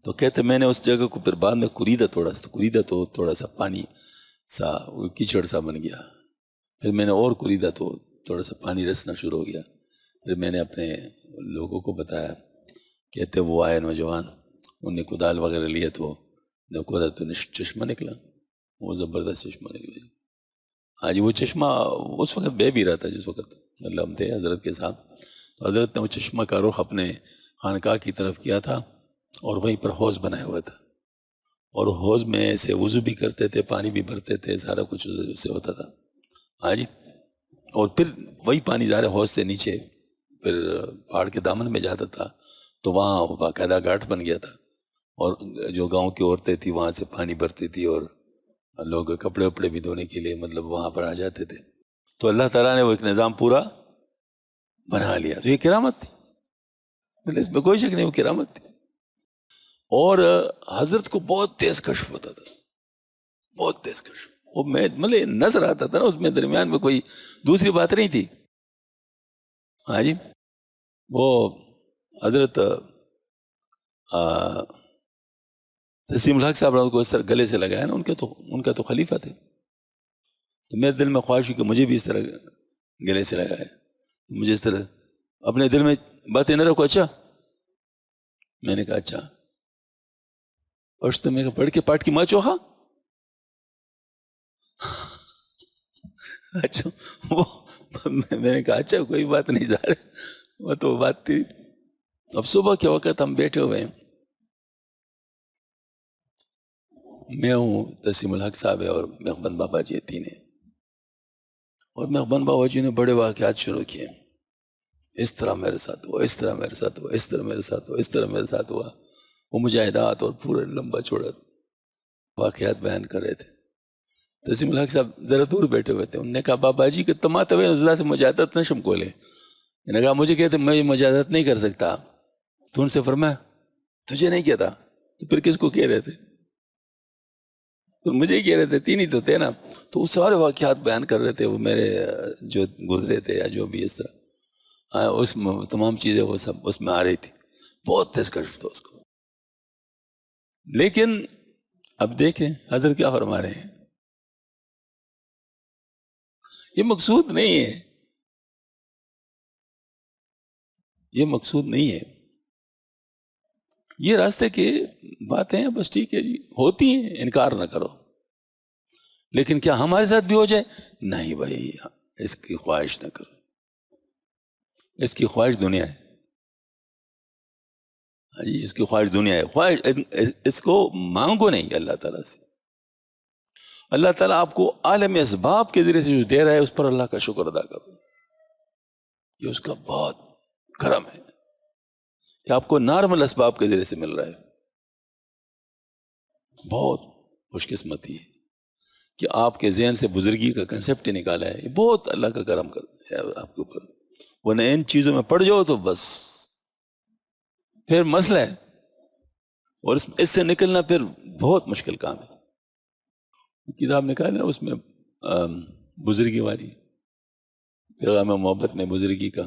تو کہتے میں نے اس جگہ کو پھر بعد میں کوریدا تھوڑا سا پانی سا کیچڑ سا بن گیا، پھر میں نے اور کوریدا تو تھوڑا سا پانی رسنا شروع ہو گیا، پھر میں نے اپنے لوگوں کو بتایا، کہتے وہ آئے نوجوان، انہوں نے کدال وغیرہ لیے تو کھودا تو چشمہ نکلا، وہ زبردست چشمہ نکلا، ہاں جی وہ چشمہ اس وقت بہ بھی رہا تھا جس وقت مطلب ہم تھے حضرت کے ساتھ، تو حضرت نے وہ چشمہ کا رخ اپنے خانقاہ کی طرف کیا تھا اور وہیں پر حوض بنایا ہوا تھا، اور حوض میں سے وضو بھی کرتے تھے، پانی بھی بھرتے تھے، سارا کچھ اس سے ہوتا تھا، ہاں جی، اور پھر وہی پانی ظاہر حوض سے نیچے پھر پہاڑ کے دامن میں جاتا تھا، تو وہاں باقاعدہ گھاٹ بن گیا تھا، اور جو گاؤں کی عورتیں تھیں وہاں سے پانی بھرتی تھی اور لوگ کپڑے وپڑے بھی دھونے کے لیے مطلب وہاں پر آ جاتے تھے، تو اللہ تعالیٰ نے وہ ایک نظام پورا بنا لیا، تو یہ کرامت تھی، اس میں کوئی شک نہیں، وہ کرامت تھی، اور حضرت کو بہت تیز کشف ہوتا تھا، بہت تیز کشف، وہ میں مطلب نظر آتا تھا نا، اس میں درمیان میں کوئی دوسری بات نہیں تھی، ہاں جی، وہ حضرت تسلیم الحق صاحب کو اس طرح گلے سے لگایا نا، ان کا تو خلیفہ تھے، تو میرے دل میں خواہش ہوئی کہ مجھے بھی اس طرح گلے سے لگائے، مجھے اس طرح اپنے دل میں باتیں نہ رکھو، اچھا میں نے کہا اچھا، پشتو میں پڑھ کے پاٹ کی ماں چوخا، اچھا وہ میں نے کہا اچھا کوئی بات نہیں ظاہر، وہ تو بات تھی، اب صبح کے وقت ہم بیٹھے ہوئے ہیں، میں ہوں، تسلیم الحق صاحب ہے اور مقبن بابا جی تین ہیں، اور مقبن بابا جی نے بڑے واقعات شروع کیے، اس طرح میرے ساتھ ہوا، اس طرح میرے ساتھ ہوا، اس طرح میرے ساتھ ہوا، اس طرح میرے ساتھ ہوا، وہ مجاہدات اور پورے لمبا چوڑا واقعات بیان کر رہے تھے، تسلیم الحق صاحب ذرا دور بیٹھے ہوئے تھے، انہوں نے کہا بابا جی کہ تمات ہوئے نزلہ سے مجاہدت نہ شم کولے، میں نے کہا مجھے کہتے میں یہ مجاہدت نہیں کر سکتا، تو ان سے فرمایا تجھے نہیں کہتا تو پھر کس کو کہہ رہے تھے، تو مجھے ہی کہہ رہے تھے، تین ہی تو تھے نا، تو وہ سارے واقعات بیان کر رہے تھے، وہ میرے جو گزرے تھے یا جو بھی اس طرح، اس تمام چیزیں وہ سب اس میں آ رہی تھی، بہت تیز کشف تھا اس کو، لیکن اب دیکھیں حضرت کیا فرما رہے ہیں، یہ مقصود نہیں ہے، یہ مقصود نہیں ہے، یہ راستے کی باتیں ہیں، بس ٹھیک ہے جی ہوتی ہیں، انکار نہ کرو، لیکن کیا ہمارے ساتھ بھی ہو جائے، نہیں بھائی اس کی خواہش نہ کرو، اس کی خواہش دنیا ہے، ہاں جی اس کی خواہش دنیا ہے، خواہش اس کو مانگو نہیں اللہ تعالیٰ سے، اللہ تعالیٰ آپ کو عالم اسباب کے ذریعے سے جو دے رہا ہے اس پر اللہ کا شکر ادا کرو، یہ اس کا بہت کرم ہے کہ آپ کو نارمل اسباب کے ذریعے سے مل رہا ہے، بہت خوش قسمتی ہے، کہ آپ کے ذہن سے بزرگی کا کنسیپٹ ہی نکالا ہے. یہ بہت اللہ کا کرم ہے آپ کے اوپر. ورنہ ان چیزوں میں پڑ جاؤ تو بس پھر مسئلہ ہے، اور اس سے نکلنا پھر بہت مشکل کام ہے. کتاب نکالنا اس میں بزرگی والی، پیغام محبت میں بزرگی کا.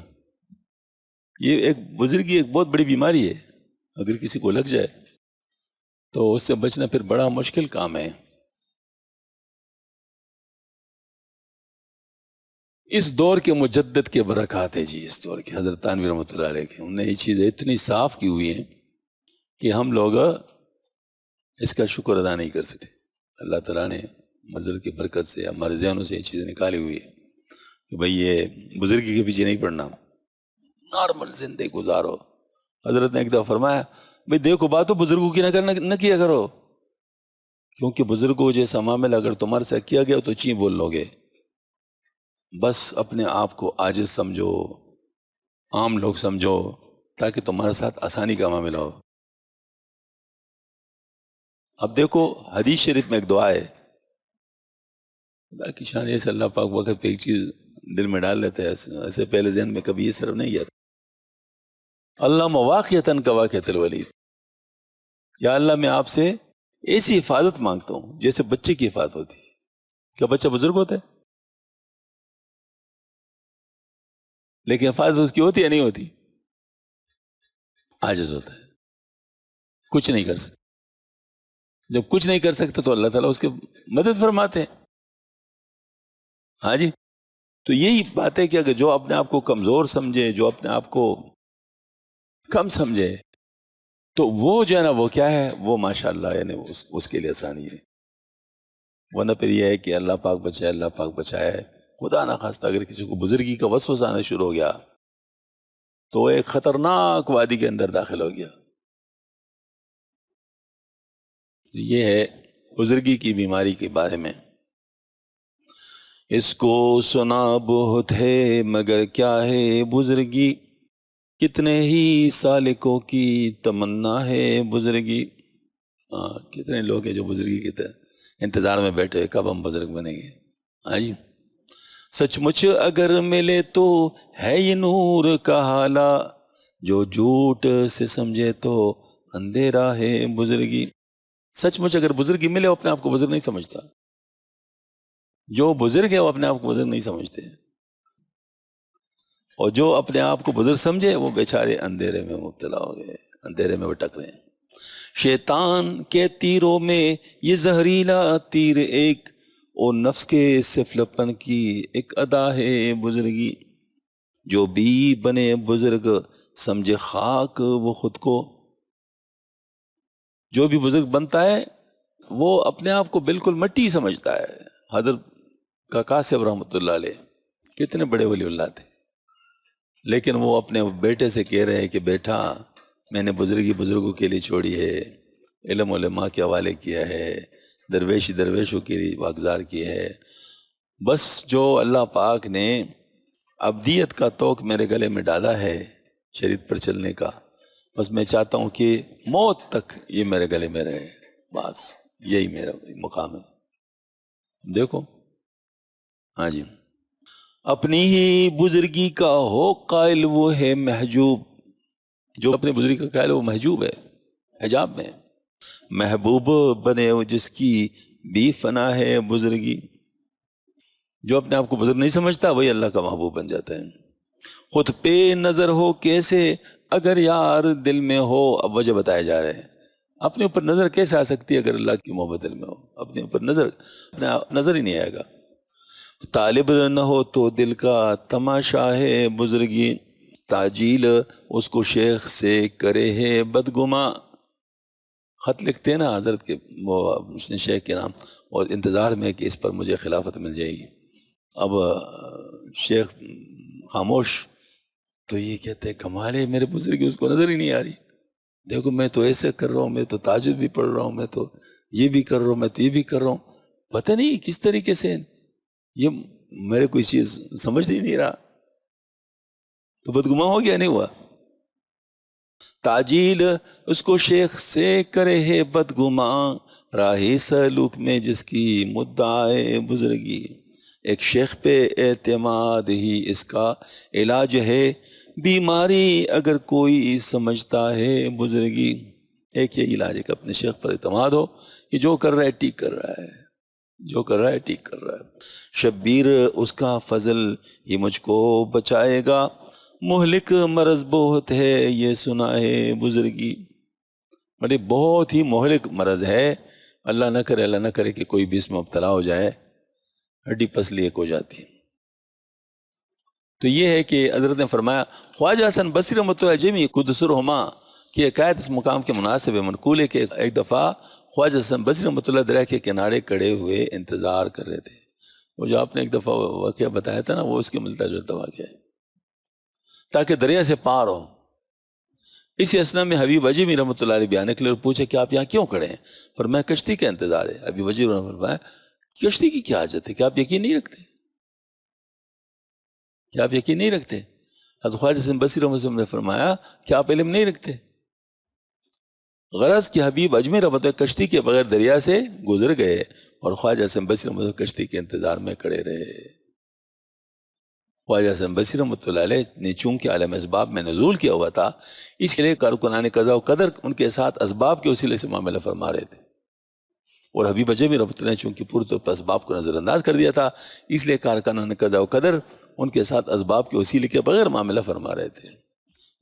یہ ایک بزرگی ایک بہت بڑی بیماری ہے، اگر کسی کو لگ جائے تو اس سے بچنا پھر بڑا مشکل کام ہے. اس دور کے مجدد کے برکات ہے جی، اس دور کے حضرت تھانوی رحمۃ اللہ علیہ کے، انہوں نے یہ چیزیں اتنی صاف کی ہوئی ہیں کہ ہم لوگ اس کا شکر ادا نہیں کر سکتے. اللہ تعالیٰ نے حضرت کی برکت سے ہمارے ذہنوں سے یہ چیزیں نکالی ہوئی ہے کہ بھئی یہ بزرگی کے پیچھے نہیں پڑنا، نارمل زندگی گزارو. حضرت نے ایک دفعہ فرمایا بھئی دیکھو باتوں بزرگوں کی نہ کیا کرو، کیونکہ بزرگوں جیسا معاملہ اگر تمہارے سے کیا گیا تو چین بول لو گے. بس اپنے آپ کو عاجز سمجھو، عام لوگ سمجھو، تاکہ تمہارے ساتھ آسانی کا معاملہ ہو. اب دیکھو حدیث شریف میں ایک دعا ہے، خدا کی شان ہے، اللہ پاک وقت پہ ایک چیز دل میں ڈال لیتا ہے، ایسے پہلے ذہن میں کبھی اس طرف نہیں گیا. اللہ مواقعتاً کواقعۃ الولید، یا اللہ میں آپ سے ایسی حفاظت مانگتا ہوں جیسے بچے کی حفاظت ہوتی ہے. کیا بچہ بزرگ ہوتا ہے؟ لیکن حفاظت اس کی ہوتی ہے نہیں ہوتی؟ عاجز ہوتا ہے، کچھ نہیں کر سکتا. جب کچھ نہیں کر سکتا تو اللہ تعالیٰ اس کے مدد فرماتے ہیں. ہاں جی. تو یہی بات ہے کہ اگر جو اپنے آپ کو کمزور سمجھے، جو اپنے آپ کو کم سمجھے، تو وہ جو ہے نا وہ کیا ہے، وہ ماشاءاللہ یعنی اس کے لیے آسانی ہے. ورنہ پھر یہ ہے کہ اللہ پاک بچائے، اللہ پاک بچائے. خدا نہ خواستہ اگر کسی کو بزرگی کا وسوسہ آنا شروع ہو گیا تو ایک خطرناک وادی کے اندر داخل ہو گیا. یہ ہے بزرگی کی بیماری کے بارے میں. اس کو سنا بہت ہے مگر کیا ہے بزرگی، کتنے ہی سالکوں کی تمنا ہے بزرگی. کتنے لوگ ہیں جو بزرگی کے انتظار میں بیٹھے کب ہم بزرگ بنیں گے. ہاں جی. سچ مچ اگر ملے تو ہے یہ نور کا حالہ، جو جھوٹ سے سمجھے تو اندھیرا ہے بزرگی. سچ مچ اگر بزرگی ملے وہ اپنے آپ کو بزرگ نہیں سمجھتا. جو بزرگ ہے وہ اپنے آپ کو بزرگ نہیں سمجھتے، اور جو اپنے آپ کو بزرگ سمجھے وہ بیچارے اندھیرے میں مبتلا ہو گئے، اندھیرے میں بھٹک رہے ہیں. شیطان کے تیروں میں یہ زہریلا تیر ایک، اور نفس کے سفلپن کی ایک ادا ہے بزرگی. جو بھی بنے بزرگ سمجھے خاک وہ خود کو. جو بھی بزرگ بنتا ہے وہ اپنے آپ کو بالکل مٹی سمجھتا ہے. حضرت کاکا صاحب رحمۃ اللہ علیہ کتنے بڑے ولی اللہ تھے، لیکن وہ اپنے بیٹے سے کہہ رہے ہیں کہ بیٹا میں نے بزرگی بزرگوں کے لیے چھوڑی ہے، علم علماء کے حوالے کیا ہے، درویشی درویشوں کے لیے واگزار کی ہے. بس جو اللہ پاک نے ابدیت کا توق میرے گلے میں ڈالا ہے شریعت پر چلنے کا، بس میں چاہتا ہوں کہ موت تک یہ میرے گلے میں رہے. بس یہی میرا مقام ہے. دیکھو ہاں جی. اپنی ہی بزرگی کا ہو قائل وہ ہے محجوب، جو اپنی بزرگی کا قائل وہ محجوب ہے، حجاب میں. محبوب بنے جس کی بھی فنا ہے بزرگی. جو اپنے آپ کو بزرگ نہیں سمجھتا وہی اللہ کا محبوب بن جاتا ہے. خود پہ نظر ہو کیسے اگر یار دل میں ہو. اب وجہ بتایا جا رہے ہیں اپنے اوپر نظر کیسے آ سکتی ہے اگر اللہ کی محبت دل میں ہو. اپنے اوپر نظر ہی نہیں آئے گا. طالب نہ ہو تو دل کا تماشا ہے بزرگی، تاجیل اس کو شیخ سے کرے ہے بدگما. خط لکھتے ہیں نا حضرت کے وہ شیخ کے نام، اور انتظار میں کہ اس پر مجھے خلافت مل جائے گی. اب شیخ خاموش، تو یہ کہتے ہیں کمال ہے میرے بزرگی اس کو نظر ہی نہیں آ رہی. دیکھو میں تو ایسے کر رہا ہوں، میں تو تہجد بھی پڑھ رہا ہوں، میں تو یہ بھی کر رہا ہوں، میں تو یہ بھی کر رہا ہوں، پتہ نہیں کس طریقے سے یہ میرے کوئی چیز سمجھ ہی نہیں رہا. تو بدگما ہو گیا نہیں ہوا. تاجیل اس کو شیخ سے کرے ہے بدگما، راہی سلوک میں جس کی مدعائے بزرگی، ایک شیخ پہ اعتماد ہی اس کا علاج ہے، بیماری اگر کوئی سمجھتا ہے بزرگی۔ ایک یہ علاج ہے کہ اپنے شیخ پر اعتماد ہو، کہ جو کر رہا ہے ٹھیک کر رہا ہے، جو کر رہا ہے ٹھیک کر رہا ہے۔ شبیر اس کا فضل ہی مجھ کو بچائے گا، مہلک مرض بہت ہے یہ سنا ہے بزرگی۔ بڑی بہت ہی مہلک مرض ہے، اللہ نہ کرے کہ کوئی بھی اس میں مبتلا ہو جائے، ہڈی پسلی ایک ہو جاتی ہے۔ تو یہ ہے کہ حضرت نے فرمایا، خواجہ حسن بصری رحمۃ اللہ جمی قدسرہما کی حکایت اس مقام کے مناسب ہے، منقول ہے کہ ایک دفعہ خواجہ حسن بصری رحمۃ اللہ دریا کے کنارے کھڑے ہوئے انتظار کر رہے تھے۔ وہ جو آپ نے ایک دفعہ واقعہ بتایا تھا نا، وہ اس کے ملتا جلتا واقعہ ہے، تاکہ دریا سے پار ہو۔ اسی اسنا میں حبیب عجیمی رحمۃ اللہ علیہ بیان کے لیے پوچھا کہ آپ یہاں کیوں کھڑے ہیں؟ فرمایا کشتی کا انتظار ہے۔ حبیب عجیب نے فرمایا کشتی کی کیا حاجت ہے، کیا آپ یقین نہیں رکھتے؟ کیا آپ یقین نہیں رکھتے؟ حضرت خواجہ حسن بصری رحمۃ اللہ نے فرمایا کہ آپ علم نہیں رکھتے؟ غرض کہ حبیب اجمیر رحمۃ اللہ کشتی کے بغیر دریا سے گزر گئے اور خواجہ حسن بصری رحمۃ اللہ کشتی کے انتظار میں کھڑے رہے۔ خواجہ حسن بصری رحمۃ اللہ علیہ نے چونکہ عالم اسباب میں نزول کیا ہوا تھا، اس لیے کارکنان قضا و قدر ان کے ساتھ اسباب کے وسیلے سے معاملہ فرما رہے تھے، اور حبیب اجمی رحمۃ اللہ نے چونکہ پورے طور پر اسباب کو نظر انداز کر دیا تھا، اس لیے کارکنان قضا و قدر ان کے ساتھ اسباب کے وسیلے کے بغیر معاملہ فرما رہے تھے۔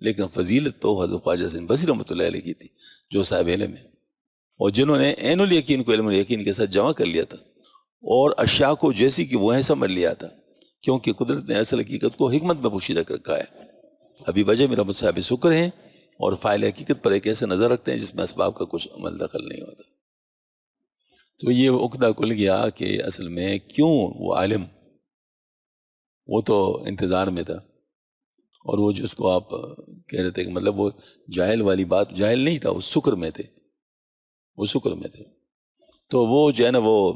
لیکن فضیلت تو حضرت خواجہ حسن بصری رحمۃ اللہ علیہ کی تھی، جو صاحب علم ہے، اور جنہوں نے عین الیقین کو علم الیقین کے ساتھ جمع کر لیا تھا، اور اشیاء کو جیسی کہ وہ ہیں سمجھ لیا تھا، کیونکہ قدرت نے اصل حقیقت کو حکمت میں پوشیدہ کر رکھا ہے۔ ابھی وجہ میرا صاحب شکر ہیں، اور فائل حقیقت پر ایک ایسے نظر رکھتے ہیں جس میں اسباب کا کچھ عمل دخل نہیں ہوتا۔ تو یہ عقدہ کھل گیا کہ اصل میں کیوں وہ عالم، وہ تو انتظار میں تھا، اور وہ جس کو آپ کہہ رہے تھے کہ مطلب وہ جاہل والی بات، جاہل نہیں تھا، وہ شکر میں تھے، وہ شکر میں تھے۔ تو وہ جو ہے نا وہ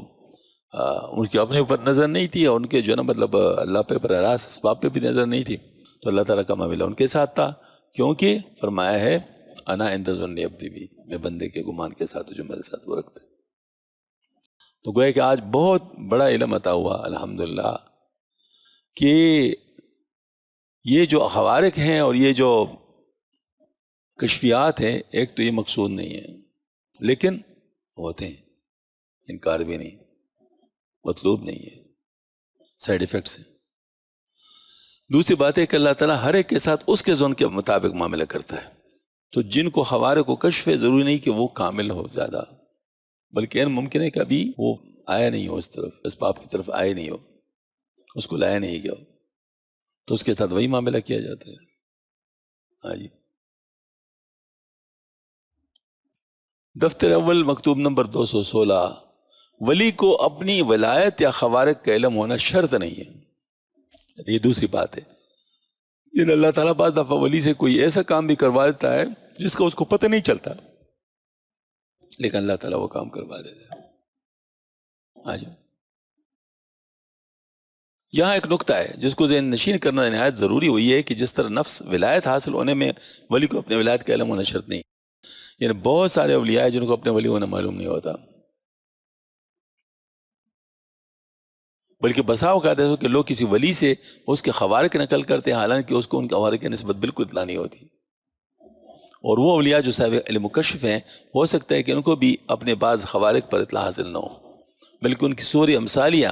ان کے اپنے اوپر نظر نہیں تھی، اور ان کے جو ہے نا مطلب اللہ پہ براہ راست اسباب پہ بھی نظر نہیں تھی، تو اللہ تعالیٰ کا معاملہ ان کے ساتھ تھا، کیونکہ فرمایا ہے انا عند ظن عبدی بھی، میں بندے کے گمان کے ساتھ جو میرے ساتھ وہ رکھتے۔ تو گویا کہ آج بہت بڑا علم عطا ہوا الحمدللہ، کہ یہ جو خوارق ہیں اور یہ جو کشفیات ہیں، ایک تو یہ مقصود نہیں ہے، لیکن ہوتے ہیں، انکار بھی نہیں، مطلوب نہیں ہے، سائیڈ ایفیکٹس ہیں۔ دوسری بات ہے کہ اللہ تعالیٰ ہر ایک کے ساتھ اس کے ظن کے مطابق معاملہ کرتا ہے۔ تو جن کو خوارق و کشف ہے، ضروری نہیں کہ وہ کامل ہو زیادہ، بلکہ ممکن ہے کہ ابھی وہ آیا نہیں ہو، اس طرف اسباب کی طرف آئے نہیں ہو، اس کو لایا نہیں گیا ہو، تو اس کے ساتھ وہی معاملہ کیا جاتا ہے۔ ہاں جی، دفتر اول مکتوب نمبر 216، ولی کو اپنی ولایت یا خوارق کا علم ہونا شرط نہیں ہے۔ یہ دوسری بات ہے، لیکن اللہ تعالیٰ بعض دفعہ ولی سے کوئی ایسا کام بھی کروا دیتا ہے جس کا اس کو پتہ نہیں چلتا، لیکن اللہ تعالیٰ وہ کام کروا دیتا ہے۔ ہاں جی، یہاں ایک نقطہ ہے جس کو ذہن نشین کرنا نہایت ضروری ہوئی ہے، کہ جس طرح نفس ولایت حاصل ہونے میں ولی کو اپنے ولایت کا علم ہونا شرط نہیں، یعنی بہت سارے اولیاء ہیں جن کو اپنے ولی ہونا معلوم نہیں ہوتا، بلکہ بسا اوقات ایسا کہ لوگ کسی ولی سے اس کے خوارق نقل کرتے ہیں، حالانکہ اس کو ان کے خوارق کی نسبت بالکل اطلاع نہیں ہوتی۔ اور وہ اولیاء جو صاحب علم مکشف ہیں، ہو سکتا ہے کہ ان کو بھی اپنے بعض خوارق پر اطلاع حاصل نہ ہو، بلکہ ان کی صور امثالیہ،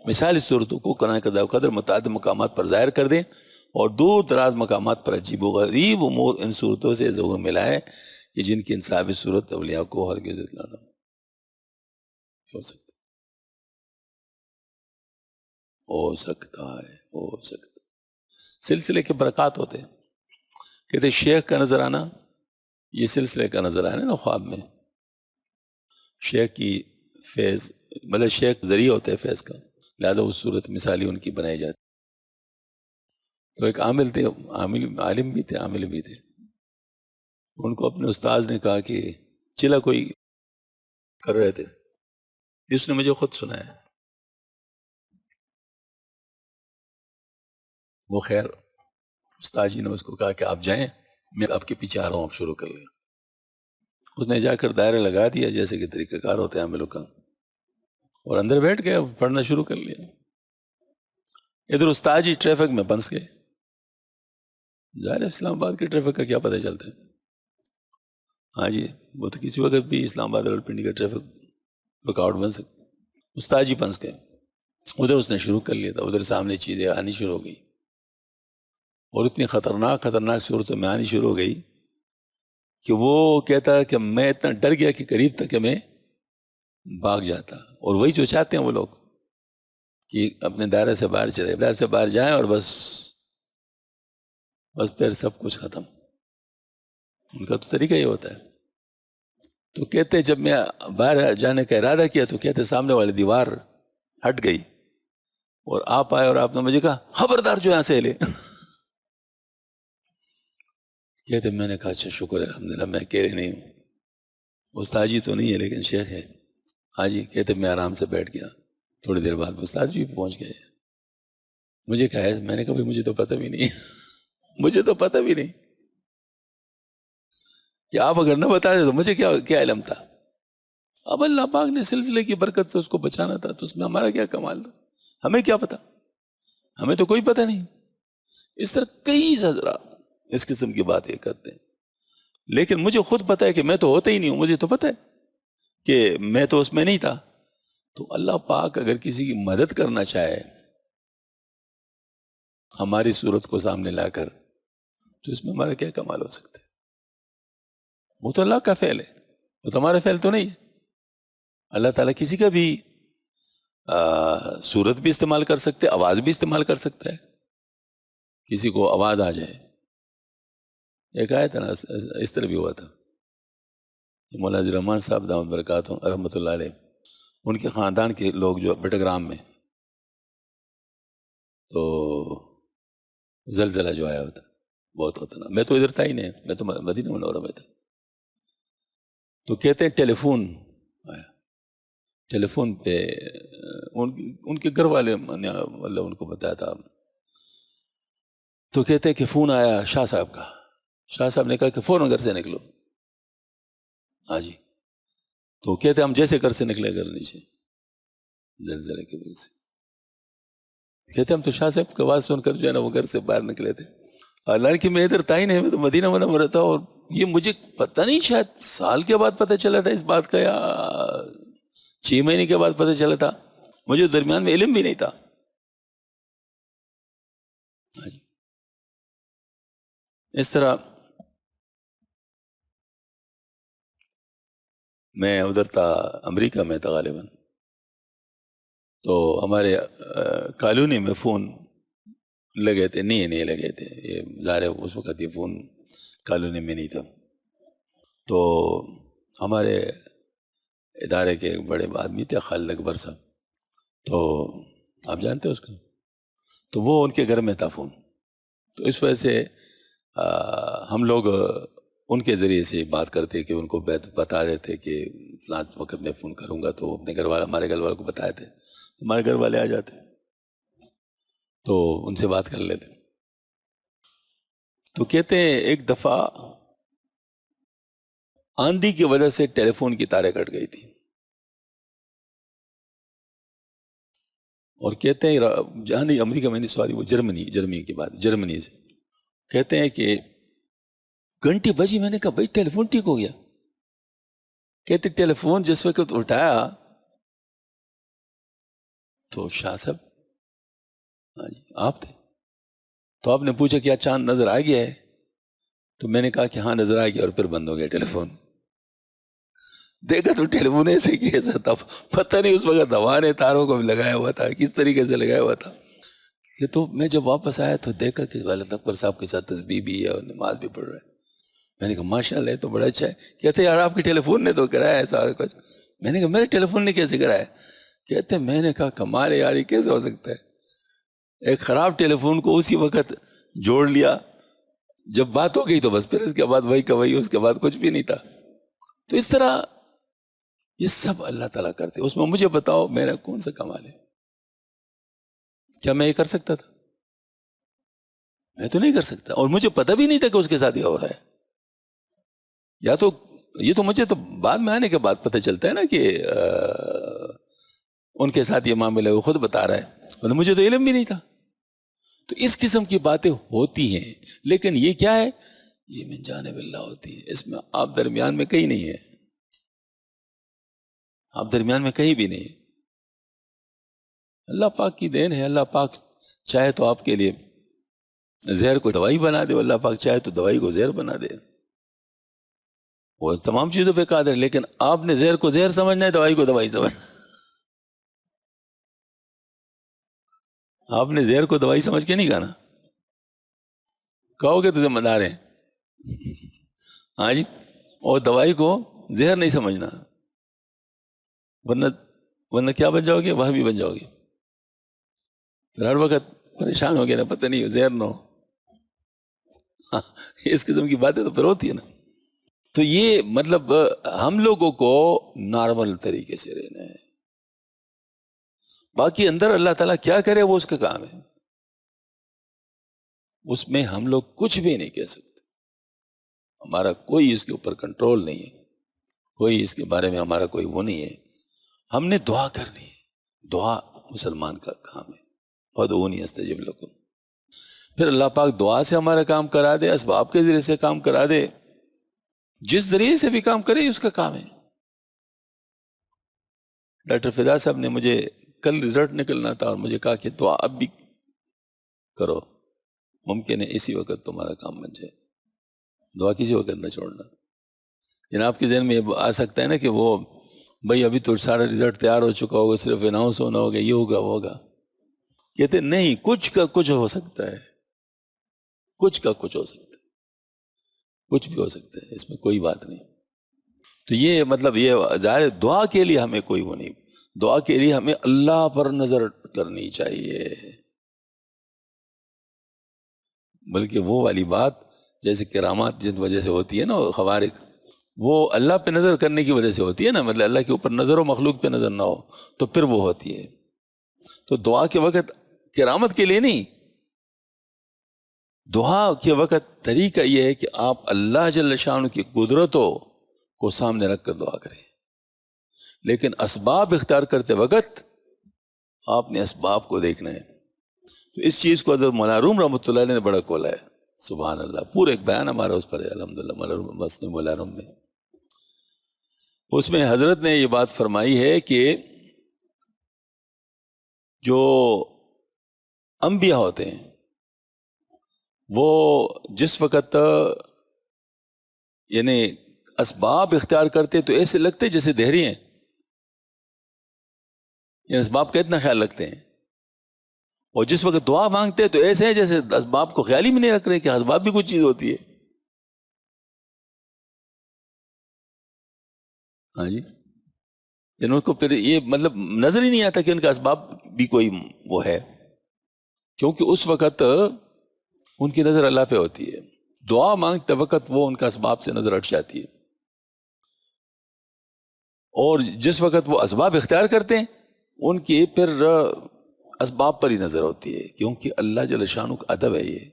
مثالی صورتوں کو قرآن قضاء و قدر متعدد مقامات پر ظاہر کر دیں، اور دور دراز مقامات پر عجیب و غریب امور ان صورتوں سے ظہور ملائے کہ جن کی انصاف صورت اولیاء کو ہرگز اطلاع نہ ہو سکتا ہو سکتا ہے ہو سکتا ہے۔ سلسلے کے برکات ہوتے ہیں، کہتے شیخ کا نظر آنا، یہ سلسلے کا نظر آنا نا خواب میں، شیخ کی فیض، مطلب شیخ ذریعہ ہوتے ہیں فیض کا، لہذا وہ صورت مثالی ان کی بنائی جاتی۔ تو ایک عامل تھے، عالم بھی تھے، عامل بھی تھے، ان کو اپنے استاذ نے کہا کہ چلا کوئی کر رہے تھے، جس نے مجھے خود سنایا، وہ خیر استاد جی نے اس کو کہا کہ آپ جائیں، میں آپ کے پیچھے آ رہا ہوں، آپ شروع کر لیں۔ اس نے جا کر دائرہ لگا دیا جیسے کہ طریقہ کار ہوتے ہیں عاملوں کا، اور اندر بیٹھ گیا، پڑھنا شروع کر لیا۔ ادھر استاد جی ٹریفک میں پھنس گئے۔ ظاہر ہے اسلام آباد کے ٹریفک کا کیا پتہ چلتا ہے؟ ہاں جی، وہ تو کسی وقت بھی اسلام آباد اور پنڈی کا ٹریفک رکاوٹ بن سکتا۔ استاد جی پھنس گئے، ادھر اس نے شروع کر لیا تھا، ادھر سامنے چیزیں آنی شروع ہو گئی، اور اتنی خطرناک صورتوں میں آنی شروع ہو گئی کہ وہ کہتا ہے کہ میں اتنا ڈر گیا کہ قریب تک کہ میں بھاگ جاتا، اور وہی جو چاہتے ہیں وہ لوگ کہ اپنے دائرے سے باہر چلے، دائرے سے باہر جائیں اور بس پھر سب کچھ ختم۔ ان کا تو طریقہ یہ ہوتا ہے۔ تو کہتے جب میں باہر جانے کا ارادہ کیا تو کہتے سامنے والی دیوار ہٹ گئی اور آپ آئے اور آپ نے مجھے کہا خبردار جو یہاں سے ہلے۔ کہتے میں نے کہا اچھا شکر ہے الحمدللہ میں اکیلے نہیں ہوں، استاد جی تو نہیں ہے لیکن شیخ ہے۔ ہاں جی، کہتے میں آرام سے بیٹھ گیا، تھوڑی دیر بعد استاد جی بھی پہنچ گئے۔ مجھے کہا ہے، میں نے کہا مجھے تو پتہ بھی نہیں مجھے تو پتہ بھی نہیں کہ آپ اگر نہ بتا دیں تو مجھے کیا علم تھا۔ اب اللہ پاک نے سلسلے کی برکت سے اس کو بچانا تھا، تو اس میں ہمارا کیا کمال تھا؟ ہمیں کیا پتا، ہمیں تو کوئی پتہ نہیں۔ اس طرح کئی حضرات اس قسم کی باتیں کرتے ہیں، لیکن مجھے خود پتہ ہے کہ میں تو ہوتا ہی نہیں ہوں، مجھے تو پتہ ہے کہ میں تو اس میں نہیں تھا۔ تو اللہ پاک اگر کسی کی مدد کرنا چاہے ہماری صورت کو سامنے لا کر، تو اس میں ہمارا کیا کمال ہو سکتا ہے؟ وہ تو اللہ کا فعل ہے، وہ تو ہمارا فعل تو نہیں ہے۔ اللہ تعالیٰ کسی کا بھی صورت بھی استعمال کر سکتے، آواز بھی استعمال کر سکتا ہے۔ کسی کو آواز آ جائے، ایک آیت ہے نا اس طرح بھی ہوا تھا، مولانا عبد الرحمن صاحب دامت برکاتہ رحمۃ اللہ علیہ، ان کے خاندان کے لوگ جو بٹگرام میں تو زلزلہ جو آیا ہوتا بہت خطرناک، میں تو ادھر تھا ہی نہیں، میں تو مدینہ منورہ میں تھا۔ تو کہتے ہیں ٹیلی فون آیا، ٹیلی فون پہ ان کے گھر والے اللہ ان کو بتایا تھا، تو کہتے ہیں کہ فون آیا شاہ صاحب کا، شاہ صاحب نے کہا کہ فوراً گھر سے نکلو۔ ہاں جی، تو کہتے ہم جیسے گھر سے نکلے گھر نیچے زلزلے کی وجہ سے، کہتے ہم تو شاہ صاحب کی آواز سن کر جو ہے نا وہ گھر سے باہر نکلے تھے، حالانکہ میں ادھر تھا ہی نہیں، میں تو مدینہ منورہ تھا، اور یہ مجھے پتہ نہیں شاید سال کے بعد پتہ چلا تھا اس بات کا، یا 6 مہینے کے بعد پتہ چلا تھا، مجھے درمیان میں علم بھی نہیں تھا۔ اس طرح میں ادھر تھا امریکہ میں تھا غالباً، تو ہمارے کالونی میں فون لگے تھے، نہیں لگے تھے، یہ ظاہر ہے اس وقت یہ فون کالونی میں نہیں تھا، تو ہمارے ادارے کے ایک بڑے آدمی تھے خالد اکبر صاحب، تو آپ جانتے ہیں اس کو، تو وہ ان کے گھر میں تھا فون، تو اس وجہ سے ہم لوگ ان کے ذریعے سے بات کرتے کہ ان کو بتا دیتے کہ فلاں وقت میں فون کروں گا، تو اپنے گھر والے ہمارے گھر والوں کو بتائے تھے، ہمارے گھر والے آ جاتے تو ان سے بات کر لیتے۔ تو کہتے ہیں ایک دفعہ آندھی کی وجہ سے ٹیلی فون کی تاریں کٹ گئی تھی، اور کہتے ہیں جہاں نہیں امریکہ میں نہیں، سوری وہ جرمنی کی بات، جرمنی سے کہتے ہیں کہ گھنٹی بجی، میں نے کہا بھائی ٹیلی فون ٹھیک ہو گیا؟ کہتے ٹیلی فون جس وقت اٹھایا تو شاہ صاحب، ہاں جی آپ تھے، تو آپ نے پوچھا کیا چاند نظر آ گیا ہے؟ تو میں نے کہا کہ ہاں نظر آ گیا، اور پھر بند ہو گیا ٹیلی فون۔ دیکھا تو ٹیلی فون ایسے کیسا تھا، پتہ نہیں اس وقت ہوا نے تاروں کو بھی لگایا ہوا تھا، کس طریقے سے لگایا ہوا تھا۔ کہ تو میں جب واپس آیا تو دیکھا کہ والد اکبر صاحب کے ساتھ تسبیح بھی ہے اور نماز بھی پڑھ رہا ہے۔ میں نے کہا ماشاءاللہ یہ تو بڑا اچھا ہے۔ کہتے یار آپ کے ٹیلی فون نے تو کرایا ہے سارا کچھ۔ میں نے کہا میرے ٹیلی فون نے کیسے کرایا؟ کہتے میں نے کہا کمال ہے یار، یہ کیسے ہو سکتا ہے؟ ایک خراب ٹیلی فون کو اسی وقت جوڑ لیا، جب بات ہو گئی تو بس پھر اس کے بعد وہی کا وہی، اس کے بعد کچھ بھی نہیں تھا۔ تو اس طرح یہ سب اللہ تعالیٰ کرتے، اس میں مجھے بتاؤ میرا کون سا کمال ہے؟ کیا میں یہ کر سکتا تھا؟ میں تو نہیں کر سکتا، اور مجھے پتہ بھی نہیں تھا کہ اس کے ساتھ یہ ہو رہا ہے۔ یا تو یہ تو مجھے تو بعد میں آنے کے بعد پتہ چلتا ہے نا کہ ان کے ساتھ یہ معاملہ وہ خود بتا رہا ہے، ورنہ مجھے تو علم بھی نہیں تھا. تو اس قسم کی باتیں ہوتی ہیں، لیکن یہ کیا ہے؟ یہ من جانب اللہ ہوتی ہے. اس میں آپ درمیان میں کہیں نہیں ہے، آپ درمیان میں کہیں بھی نہیں ہے. اللہ پاک کی دین ہے. اللہ پاک چاہے تو آپ کے لیے زہر کو دوائی بنا دے، اللہ پاک چاہے تو دوائی کو زہر بنا دے. وہ تمام چیزوں پہ قادر ہے، لیکن آپ نے زہر کو زہر سمجھنا ہے، دوائی کو دوائی سمجھنا. آپ نے زہر کو دوائی سمجھ کے نہیں کھانا، کہو گے تو ذمہ دار ہیں. ہاں جی. اور دوائی کو زہر نہیں سمجھنا، ورنہ ورنہ کیا بن جاؤ گے؟ وہ بھی بن جاؤ گے. پھر ہر وقت پریشان ہو گیا نا، پتہ نہیں زہر نہ ہو. ہاں، اس قسم کی باتیں تو پھر ہوتی ہے نا. تو یہ مطلب ہم لوگوں کو نارمل طریقے سے رہنا ہے. باقی اندر اللہ تعالیٰ کیا کرے وہ اس کا کام ہے، اس میں ہم لوگ کچھ بھی نہیں کہہ سکتے. ہمارا کوئی اس کے اوپر کنٹرول نہیں ہے، کوئی اس کے بارے میں ہمارا کوئی وہ نہیں ہے. ہم نے دعا کرنی ہے. دعا مسلمان کا کام ہے. ادعونی استجب لکم. پھر اللہ پاک دعا سے ہمارا کام کرا دے، اسباب کے ذریعے سے کام کرا دے، جس ذریعے سے بھی کام کرے اس کا کام ہے. ڈاکٹر فدا صاحب نے مجھے کل رزلٹ نکلنا تھا اور مجھے کہا کہ دعا اب بھی کرو، ممکن ہے اسی وقت تمہارا کام بن جائے. دعا کسی وقت نہ چھوڑنا. جناب کے ذہن میں یہ آ سکتا ہے نا کہ وہ بھائی ابھی تو سارا رزلٹ تیار ہو چکا ہوگا، صرف اناؤنس ہونا ہوگا، یہ ہوگا وہ ہوگا. کہتے نہیں، کچھ کا کچھ ہو سکتا ہے، کچھ کا کچھ ہو سکتا ہے، کچھ بھی ہو سکتا ہے، اس میں کوئی بات نہیں. تو یہ مطلب یہ ظاہر دعا کے لیے ہمیں کوئی وہ نہیں. دعا کے لیے ہمیں اللہ پر نظر کرنی چاہیے. بلکہ وہ والی بات جیسے کرامات جن وجہ سے ہوتی ہے نا، خوارق، وہ اللہ پہ نظر کرنے کی وجہ سے ہوتی ہے نا. مطلب اللہ کے اوپر نظر ہو، مخلوق پہ نظر نہ ہو، تو پھر وہ ہوتی ہے. تو دعا کے وقت کرامت کے لیے نہیں، دعا کے وقت طریقہ یہ ہے کہ آپ اللہ جل شانہ کی قدرتوں کو سامنے رکھ کر دعا کریں. لیکن اسباب اختیار کرتے وقت آپ نے اسباب کو دیکھنا ہے. تو اس چیز کو حضرت مولانا روم رحمۃ اللہ علیہ نے بڑا کھولا ہے. سبحان اللہ. پورا ایک بیان ہمارا اس پر ہے الحمدللہ، مولانا روم میں. اس میں حضرت نے یہ بات فرمائی ہے کہ جو انبیاء ہوتے ہیں وہ جس وقت یعنی اسباب اختیار کرتے تو ایسے لگتے جیسے دہری ہیں، یعنی اسباب کا اتنا خیال رکھتے ہیں. اور جس وقت دعا مانگتے تو ایسے ہیں جیسے اسباب کو خیال ہی میں نہیں رکھ رہے کہ اسباب بھی کچھ چیز ہوتی ہے. ہاں جی. ان کو پھر یہ مطلب نظر ہی نہیں آتا کہ ان کا اسباب بھی کوئی وہ ہے، کیونکہ اس وقت ان کی نظر اللہ پہ ہوتی ہے. دعا مانگتے وقت وہ ان کا اسباب سے نظر ہٹ جاتی ہے. اور جس وقت وہ اسباب اختیار کرتے ہیں ان کی پھر اسباب پر ہی نظر ہوتی ہے، کیونکہ اللہ جل شانہ کا ادب ہے یہ،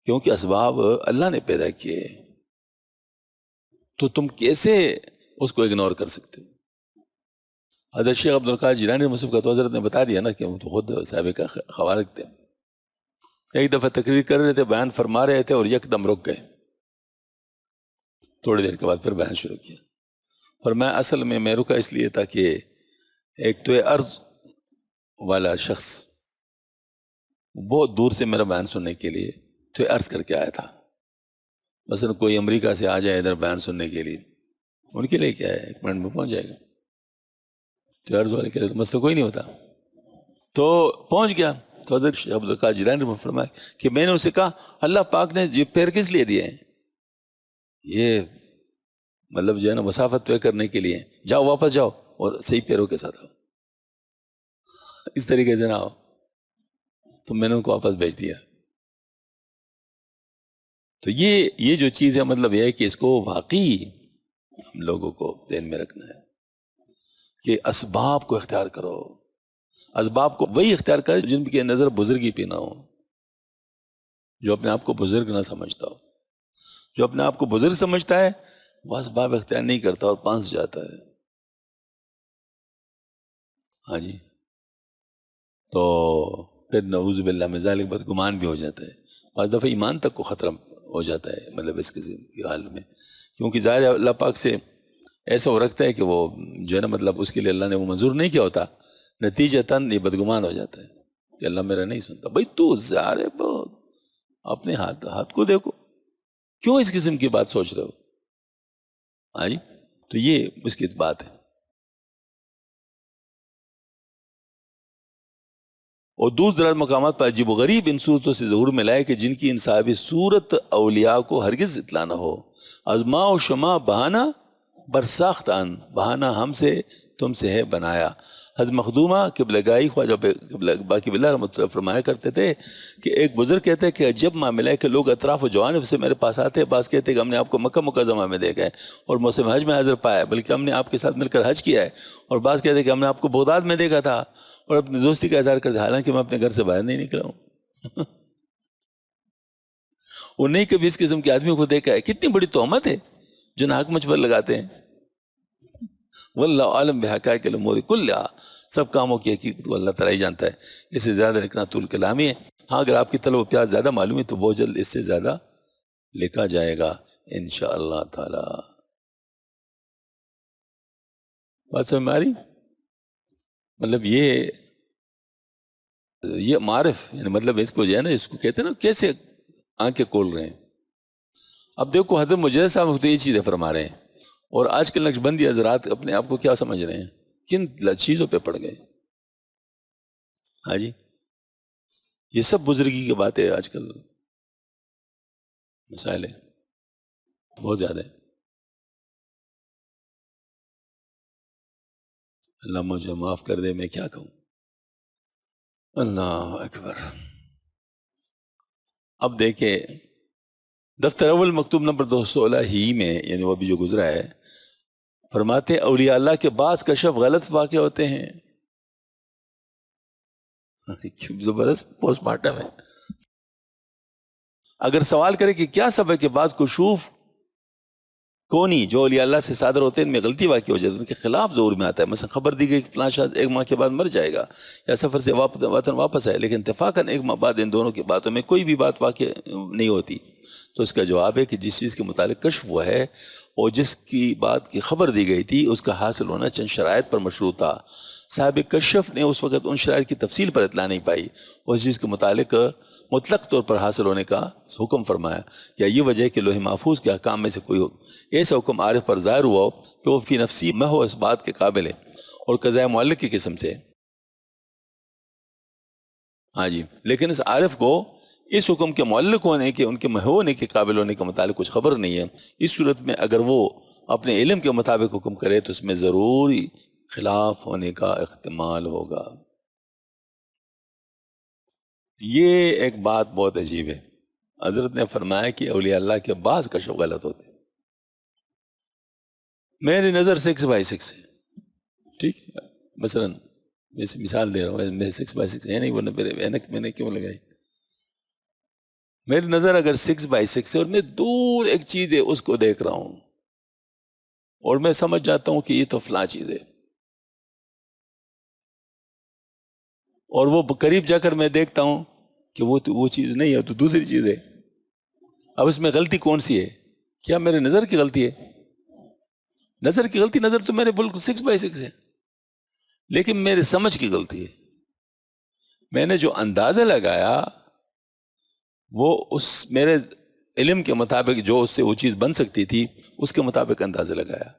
کیونکہ اسباب اللہ نے پیدا کیے، تو تم کیسے اس کو اگنور کر سکتے ہو؟ حضرت شیخ عبد القادر جیلانی مصحف کا تو حضرت نے بتا دیا نا کہ وہ تو خود سابقہ خوارق تھے. ایک دفعہ تقریر کر رہے تھے، بیان فرما رہے تھے اور یکدم رک گئے. تھوڑی دیر کے بعد پھر بیان شروع کیا. اور میں رکا اس لیے تھا کہ ایک تو عرض والا شخص بہت دور سے میرا بیان سننے کے لیے تو عرض کر کے آیا تھا. مثلا کوئی امریکہ سے آ جائے ادھر بیان سننے کے لیے، ان کے لیے کیا ہے، 1 منٹ میں پہنچ جائے گا. تو عرض والے کے لیے تو مسئلہ کوئی نہیں ہوتا. تو پہنچ گیا. تو حضرت شیخ عبد القادر جیلانی نے فرمایا کہ میں نے اسے کہا اللہ پاک نے یہ پیر کس لیے دیے ہیں؟ یہ مطلب جو ہے نا مسافت طے کرنے کے لیے. جاؤ واپس جاؤ اور صحیح پیروں کے ساتھ آؤ، اس طریقے سے نہ آؤ. تو میں نے ان کو واپس بھیج دیا. تو یہ جو چیز ہے مطلب یہ ہے کہ اس کو واقعی ہم لوگوں کو ذہن میں رکھنا ہے کہ اسباب کو اختیار کرو. اسباب کو وہی اختیار کرے جن کی نظر بزرگی پہ نہ ہو، جو اپنے آپ کو بزرگ نہ سمجھتا ہو. جو اپنے آپ کو بزرگ سمجھتا ہے بس باب اختیار نہیں کرتا اور پانس جاتا ہے. ہاں جی. تو پھر نعوذ باللہ من ذالک بدگمان بھی ہو جاتا ہے. بعض دفعہ ایمان تک کو خطرہ ہو جاتا ہے مطلب اس قسم کی حال میں، کیونکہ ظاہر ہے اللہ پاک سے ایسا وہ رکھتا ہے کہ وہ جو ہے نا مطلب اس کے لیے اللہ نے وہ منظور نہیں کیا ہوتا، نتیجتاً یہ بدگمان ہو جاتا ہے کہ اللہ میرا نہیں سنتا. بھائی تو ظاہر ہے اپنے ہاتھ کو دیکھو، کیوں اس قسم کی بات سوچ رہے ہو؟ ہاں جی. تو یہ اس کی بات ہے. اور دوسرے مقامات پر عجیب و غریب ان صورتوں سے ظہور میں لائے کہ جن کی انصافی صورت اولیاء کو ہرگز اطلاع نہ ہو. ازما و شما بہانہ برساخت ان، بہانہ ہم سے تم سے ہے بنایا. حضرت مخدومہ قبلہ گائی خواجہ باقی باللہ رحمۃ اللہ فرمایا کرتے تھے کہ ایک بزرگ کہتے ہیں کہ عجب معاملہ ہے کہ لوگ اطراف و جوانب سے میرے پاس آتے ہیں، بعض کہتے ہیں کہ ہم نے آپ کو مکہ مکرمہ میں دیکھا ہے اور موسم حج میں حاضر پایا ہے، بلکہ ہم نے آپ کے ساتھ مل کر حج کیا ہے، اور بعض کہتے ہیں کہ ہم نے آپ کو بغداد میں دیکھا تھا اور اپنی دوستی کا اظہار کرتے، حالانکہ میں اپنے گھر سے باہر نہیں نکلا ہوں. وہ نہیں کبھی اس قسم کے آدمیوں کو دیکھا ہے. کتنی بڑی تہمت ہے جو ناحق مجھ پر لگاتے ہیں. واللہ عالم بحقائق الامور کلھا، سب کاموں کی حقیقت کو اللہ تعالیٰ ہی جانتا ہے. اس سے زیادہ لکھنا طول کلامی ہے. ہاں اگر آپ کی طلب و پیاس زیادہ معلوم ہے تو بہت جلد اس سے زیادہ لکھا جائے گا انشاءاللہ تعالی. بات سمجھ میں آ رہی؟ مطلب یہ معرف یعنی مطلب اس کو جو ہے نا، اس کو کہتے ہیں نا کیسے آنکھیں کھول رہے ہیں. اب دیکھو حضرت مجدد صاحب تو یہ چیزیں فرما رہے ہیں، اور آج کل نقشبندی حضرات اپنے آپ کو کیا سمجھ رہے ہیں، کن چیزوں پہ پڑ گئے. ہاں جی. یہ سب بزرگی کی باتیں آج کل مسائل ہیں بہت زیادہ ہیں. اللہ مجھے معاف کر دے، میں کیا کہوں. اللہ اکبر. اب دیکھیں دفتر اول مکتوب نمبر 216 ہی میں، یعنی وہ ابھی جو گزرا ہے، فرماتے ہیں اولیاء اللہ کے بعض کشف غلط واقع ہوتے ہیں. زبردست پوسٹ مارٹم ہے. اگر سوال کرے کہ کیا سبب ہے کہ بعض کشوف کونی جو اولیاء اللہ سے صادر ہوتے ہیں ان میں غلطی واقع ہو جاتی ہے، ان کے خلاف ظہور میں آتا ہے. مثلا خبر دی گئی کہ فلاں شخص 1 ماہ کے بعد مر جائے گا یا سفر سے وطن واپس آئے، لیکن اتفاقاً 1 ماہ بعد ان دونوں کی باتوں میں کوئی بھی بات واقع نہیں ہوتی. تو اس کا جواب ہے کہ جس چیز کے متعلق کشف ہوا ہے اور جس کی بات کی خبر دی گئی تھی اس کا حاصل ہونا چند شرائط پر مشروط تھا. صاحب کشف نے اس وقت ان شرائط کی تفصیل پر اطلاع نہیں پائی اور اس چیز کے متعلق مطلق طور پر حاصل ہونے کا حکم فرمایا. یا یہ وجہ ہے کہ لوح محفوظ کے احکام میں سے کوئی ایسا حکم عارف پر ظاہر ہوا ہو کہ وہ فی نفسی محو اس بات کے قابل ہے اور قضاء معلق کی قسم سے. ہاں جی. لیکن اس عارف کو اس حکم کے معلق ہونے کے، ان کے محو ہونے کے قابل ہونے کے متعلق کچھ خبر نہیں ہے. اس صورت میں اگر وہ اپنے علم کے مطابق حکم کرے تو اس میں ضروری خلاف ہونے کا احتمال ہوگا. یہ ایک بات بہت عجیب ہے. حضرت نے فرمایا کہ اولیاء اللہ کے بعض کشف غلط ہوتے ہیں. میری نظر 6/6 ہے. ٹھیک ہے، مثلا میں سے مثال دے رہا ہوں، میں 6/6 ہے نہیں، ورنہ میرے اینک میں نے کیوں لگائی. میری نظر اگر 6/6 ہے اور میں دور ایک چیز ہے اس کو دیکھ رہا ہوں اور میں سمجھ جاتا ہوں کہ یہ تو فلاں چیز ہے، اور وہ قریب جا کر میں دیکھتا ہوں کہ وہ چیز نہیں ہے، تو دوسری چیز ہے. اب اس میں غلطی کون سی ہے؟ کیا میرے نظر کی غلطی ہے؟ نظر کی غلطی، نظر تو میرے بالکل 6/6 ہے، لیکن میرے سمجھ کی غلطی ہے. میں نے جو اندازہ لگایا وہ اس میرے علم کے مطابق جو اس سے وہ چیز بن سکتی تھی اس کے مطابق اندازہ لگایا.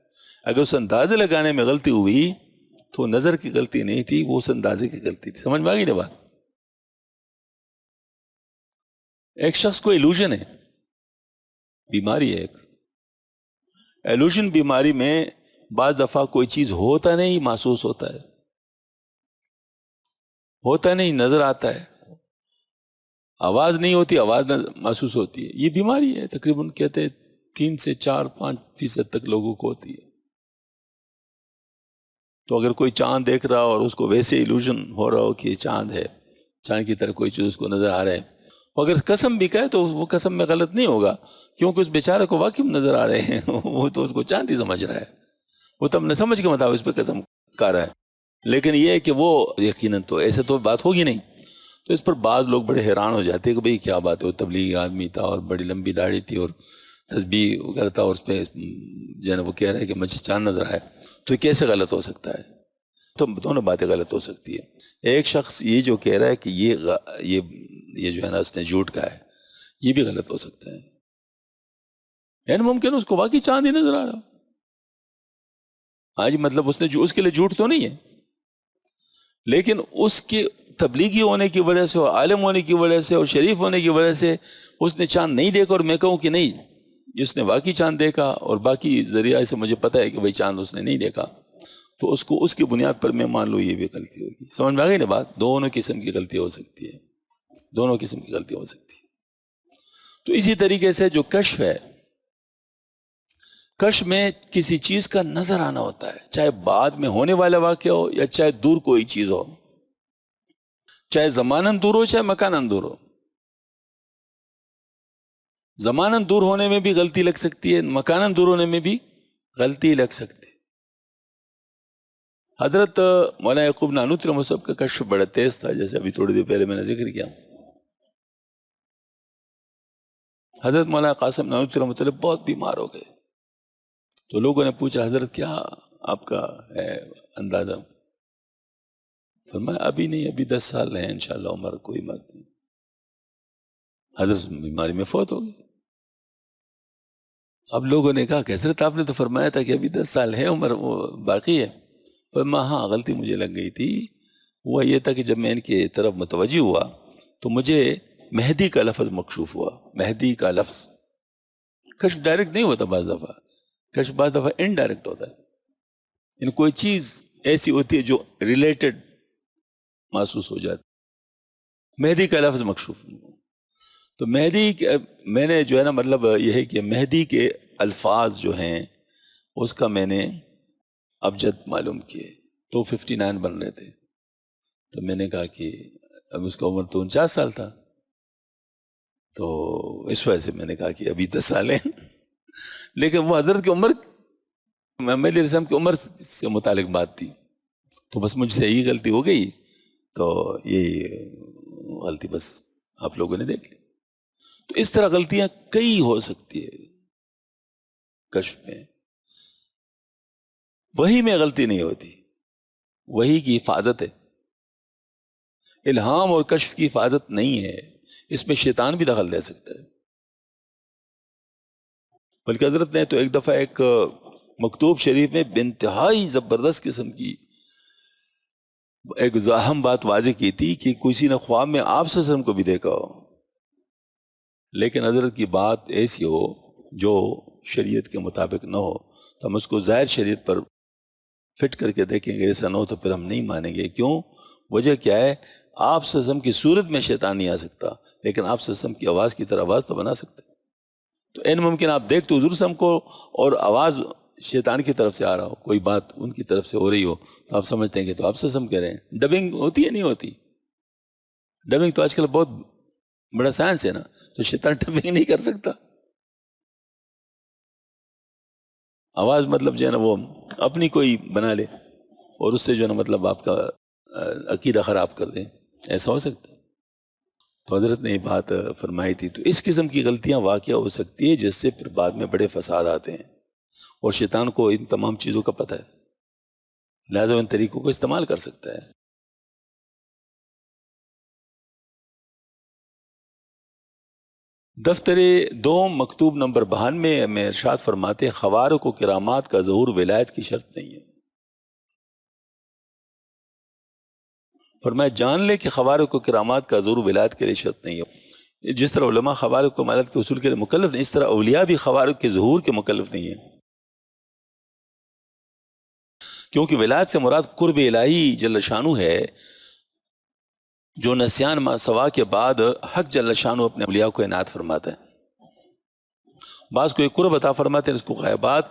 اگر اس اندازے لگانے میں غلطی ہوئی تو نظر کی غلطی نہیں تھی، وہ اس اندازے کی غلطی تھی. سمجھ میں آ گئی نا بات؟ ایک شخص کو ایلوژن ہے، بیماری ہے ایک. ایلوژن بیماری میں بعض دفعہ کوئی چیز ہوتا نہیں محسوس ہوتا ہے، ہوتا نہیں نظر آتا ہے، آواز نہیں ہوتی آواز محسوس ہوتی ہے. یہ بیماری ہے، تقریباً کہتے ہیں 3 سے 4-5% تک لوگوں کو ہوتی ہے. تو اگر کوئی چاند دیکھ رہا اور اس کو ویسے ایلوژن ہو رہا ہو کہ چاند ہے، چاند کی طرح کوئی چیز اس کو نظر آ رہا ہے، اگر قسم بھی کہے تو وہ قسم میں غلط نہیں ہوگا، کیونکہ اس بیچارے کو واقعی نظر آ رہے ہیں وہ تو اس کو چاندی سمجھ رہا ہے، وہ تو اپنے سمجھ کے مطابق اس پہ قسم کھا رہا ہے، لیکن یہ ہے کہ وہ یقیناً تو ایسے تو بات ہوگی نہیں. تو اس پر بعض لوگ بڑے حیران ہو جاتے ہیں کہ بھئی کیا بات ہے، وہ تبلیغی آدمی تھا اور بڑی لمبی داڑھی تھی اور تسبیح کرتا، اور اس پہ جو ہے نا وہ کہہ رہا ہے کہ مجھے چاند نظر آئے، تو یہ کیسے غلط ہو سکتا ہے؟ تو دونوں باتیں غلط ہو سکتی ہے. ایک شخص یہ جو کہہ رہا ہے کہ یہ جو ہے نا اس نے جھوٹ کہا ہے، یہ بھی غلط ہو سکتا ہے. یعنی ممکن اس کو واقعی چاند ہی نظر آ رہا. ہاں جی، مطلب اس نے اس کے لیے جھوٹ تو نہیں ہے، لیکن اس کے تبلیغی ہونے کی وجہ سے اور عالم ہونے کی وجہ سے اور شریف ہونے کی وجہ سے اس نے چاند نہیں دیکھا، اور میں کہوں کہ نہیں اس نے واقعی چاند دیکھا اور باقی ذریعہ سے مجھے پتہ ہے کہ بھئی چاند اس نے نہیں دیکھا، تو اس کو اس کی بنیاد پر میں مان لوں یہ بھی غلطی ہوگی. سمجھ میں آ گئی نا بات؟ دونوں قسم کی غلطی ہو سکتی ہے، دونوں قسم کی غلطی ہو سکتی ہے. تو اسی طریقے سے جو کشف ہے، کشف میں کسی چیز کا نظر آنا ہوتا ہے، چاہے بعد میں ہونے والا واقعہ ہو یا چاہے دور کوئی چیز ہو، چاہے زماناً دور ہو چاہے مکاناً دور ہو. زماناً دور ہونے میں بھی غلطی لگ سکتی ہے، مکاناً دور ہونے میں بھی غلطی لگ سکتی ہے. حضرت مولانا یعقوب نانوتری رحمہ اللہ کا کشف بڑا تیز تھا، جیسے ابھی تھوڑی دیر پہلے میں نے ذکر کیا. حضرت مولانا قاسم نانوتری رحمہ اللہ بہت بیمار ہو گئے، تو لوگوں نے پوچھا حضرت کیا آپ کا ہے اندازہ؟ فرمایا ابھی نہیں، ابھی 10 سال ہیں انشاءاللہ عمر، کوئی بات نہیں. حضرت بیماری میں فوت ہو گئے. اب لوگوں نے کہا کہ حضرت آپ نے تو فرمایا تھا کہ ابھی 10 سال ہے عمر، وہ باقی ہے. فرمایا ہاں غلطی مجھے لگ گئی تھی. وہ یہ تھا کہ جب میں ان کی طرف متوجہ ہوا تو مجھے مہدی کا لفظ مکشوف ہوا. مہدی کا لفظ کشف ڈائریکٹ نہیں ہوتا، بعض دفعہ کشف بعض دفعہ انڈائریکٹ ہوتا ہے. یعنی کوئی چیز ایسی ہوتی ہے جو ریلیٹڈ محسوس ہو جاتی. مہدی کا لفظ مکشوف ہوا. تو مہدی میں نے جو ہے نا مطلب یہ ہے کہ مہدی کے الفاظ جو ہیں اس کا میں نے ابجد معلوم کیے، تو 59 بن رہے تھے. تو میں نے کہا کہ اب اس کا عمر تو 49 سال تھا، تو اس وجہ سے میں نے کہا کہ ابھی 10 سال ہیں. لیکن وہ حضرت کی عمر محمد علیہ السلام کی عمر سے متعلق بات تھی، تو بس مجھ سے یہی غلطی ہو گئی. تو یہ غلطی بس آپ لوگوں نے دیکھ لی. تو اس طرح غلطیاں کئی ہو سکتی ہے کشف میں. وہی میں غلطی نہیں ہوتی، وہی کی حفاظت ہے. الہام اور کشف کی حفاظت نہیں ہے، اس میں شیطان بھی دخل دے سکتا ہے. بلکہ حضرت نے تو ایک دفعہ ایک مکتوب شریف میں بانتہائی زبردست قسم کی ایک اہم بات واضح کی تھی کہ کسی نے خواب میں آپ صلی اللہ علیہ وسلم کو بھی دیکھا ہو، لیکن حضرت کی بات ایسی ہو جو شریعت کے مطابق نہ ہو تو ہم اس کو ظاہر شریعت پر فٹ کر کے دیکھیں گے. ایسا نہ ہو تو پھر ہم نہیں مانیں گے. کیوں؟ وجہ کیا ہے؟ آپ صلی اللہ علیہ وسلم کی صورت میں شیطان نہیں آ سکتا، لیکن آپ صلی اللہ علیہ وسلم کی آواز کی طرح آواز تو بنا سکتے. تو این ممکن آپ دیکھ تو حضور صلی اللہ علیہ وسلم کو اور آواز شیطان کی طرف سے آ رہا ہو، کوئی بات ان کی طرف سے ہو رہی ہو، تو آپ سمجھتے ہیں کہ تو آپ صلی اللہ علیہ وسلم کہہ رہے ہیں. ڈبنگ ہوتی ہے نہیں ہوتی؟ ڈبنگ تو آج کل بہت بڑا سائنس ہے نا، تو شیطان ڈبنگ نہیں کر سکتا. آواز مطلب جو ہے نا وہ اپنی کوئی بنا لے اور اس سے جو ہے نا مطلب آپ کا عقیدہ خراب کر دیں، ایسا ہو سکتا ہے؟ تو حضرت نے یہ بات فرمائی تھی. تو اس قسم کی غلطیاں واقع ہو سکتی ہے جس سے پھر بعد میں بڑے فساد آتے ہیں، اور شیطان کو ان تمام چیزوں کا پتہ ہے، لہٰذا ان طریقوں کو استعمال کر سکتا ہے. دفتر دوم مکتوب نمبر 92 میں ارشاد فرماتے ہیں خوارق و کرامات کا ظہور ولایت کی شرط نہیں ہے. فرمایا جان لے کہ خوارق و کرامات کا ظہور ولایت کے لیے شرط نہیں ہے. جس طرح علماء خوارق و مالت کے اصول کے لیے مکلف نہیں، اس طرح اولیاء بھی خوارق کے ظہور کے مکلف نہیں ہیں، کیونکہ ولایت سے مراد قرب الہی جل شانو ہے، جو نسیان ما سوا کے بعد حق جل شانو اپنے اولیاء کو عنایت فرماتا ہے. بعض کو ایک قرب عطا فرماتے ہیں، اس کو غیبات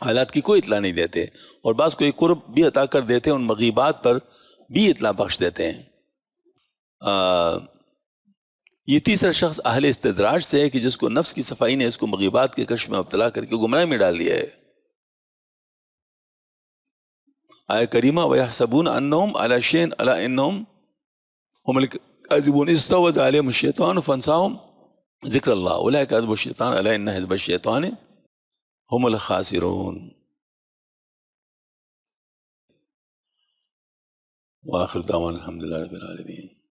حالات کی کوئی اطلاع نہیں دیتے، اور بعض کو ایک قرب بھی عطا کر دیتے ہیں، ان مغیبات پر بھی اطلاع بخش دیتے ہیں. یہ تیسرا شخص اہل استدراج سے ہے کہ جس کو نفس کی صفائی نے اس کو مغیبات کے کشف میں مبتلا کر کے گمراہی میں ڈال دیا ہے. آیہ کریمہ وَيَحْسَبُونَ أَنَّهُمْ عَلَى شَيْءٍ أَلَا إِنَّهُمْ هُمُ الْكَاذِبُونَ اسْتَحْوَذَ عَلَيْهِمُ الشَّيْطَانُ فَأَنسَاهُمْ ذِكْرَ اللَّهِ أُولَئِكَ حِزْبُ الشَّيْطَانِ أَلَا إِنَّ حِزْبَ الشَّيْطَانِ هُمُ الْخَاسِرُونَ. وآخر دعوانا الحمد لله رب العالمين.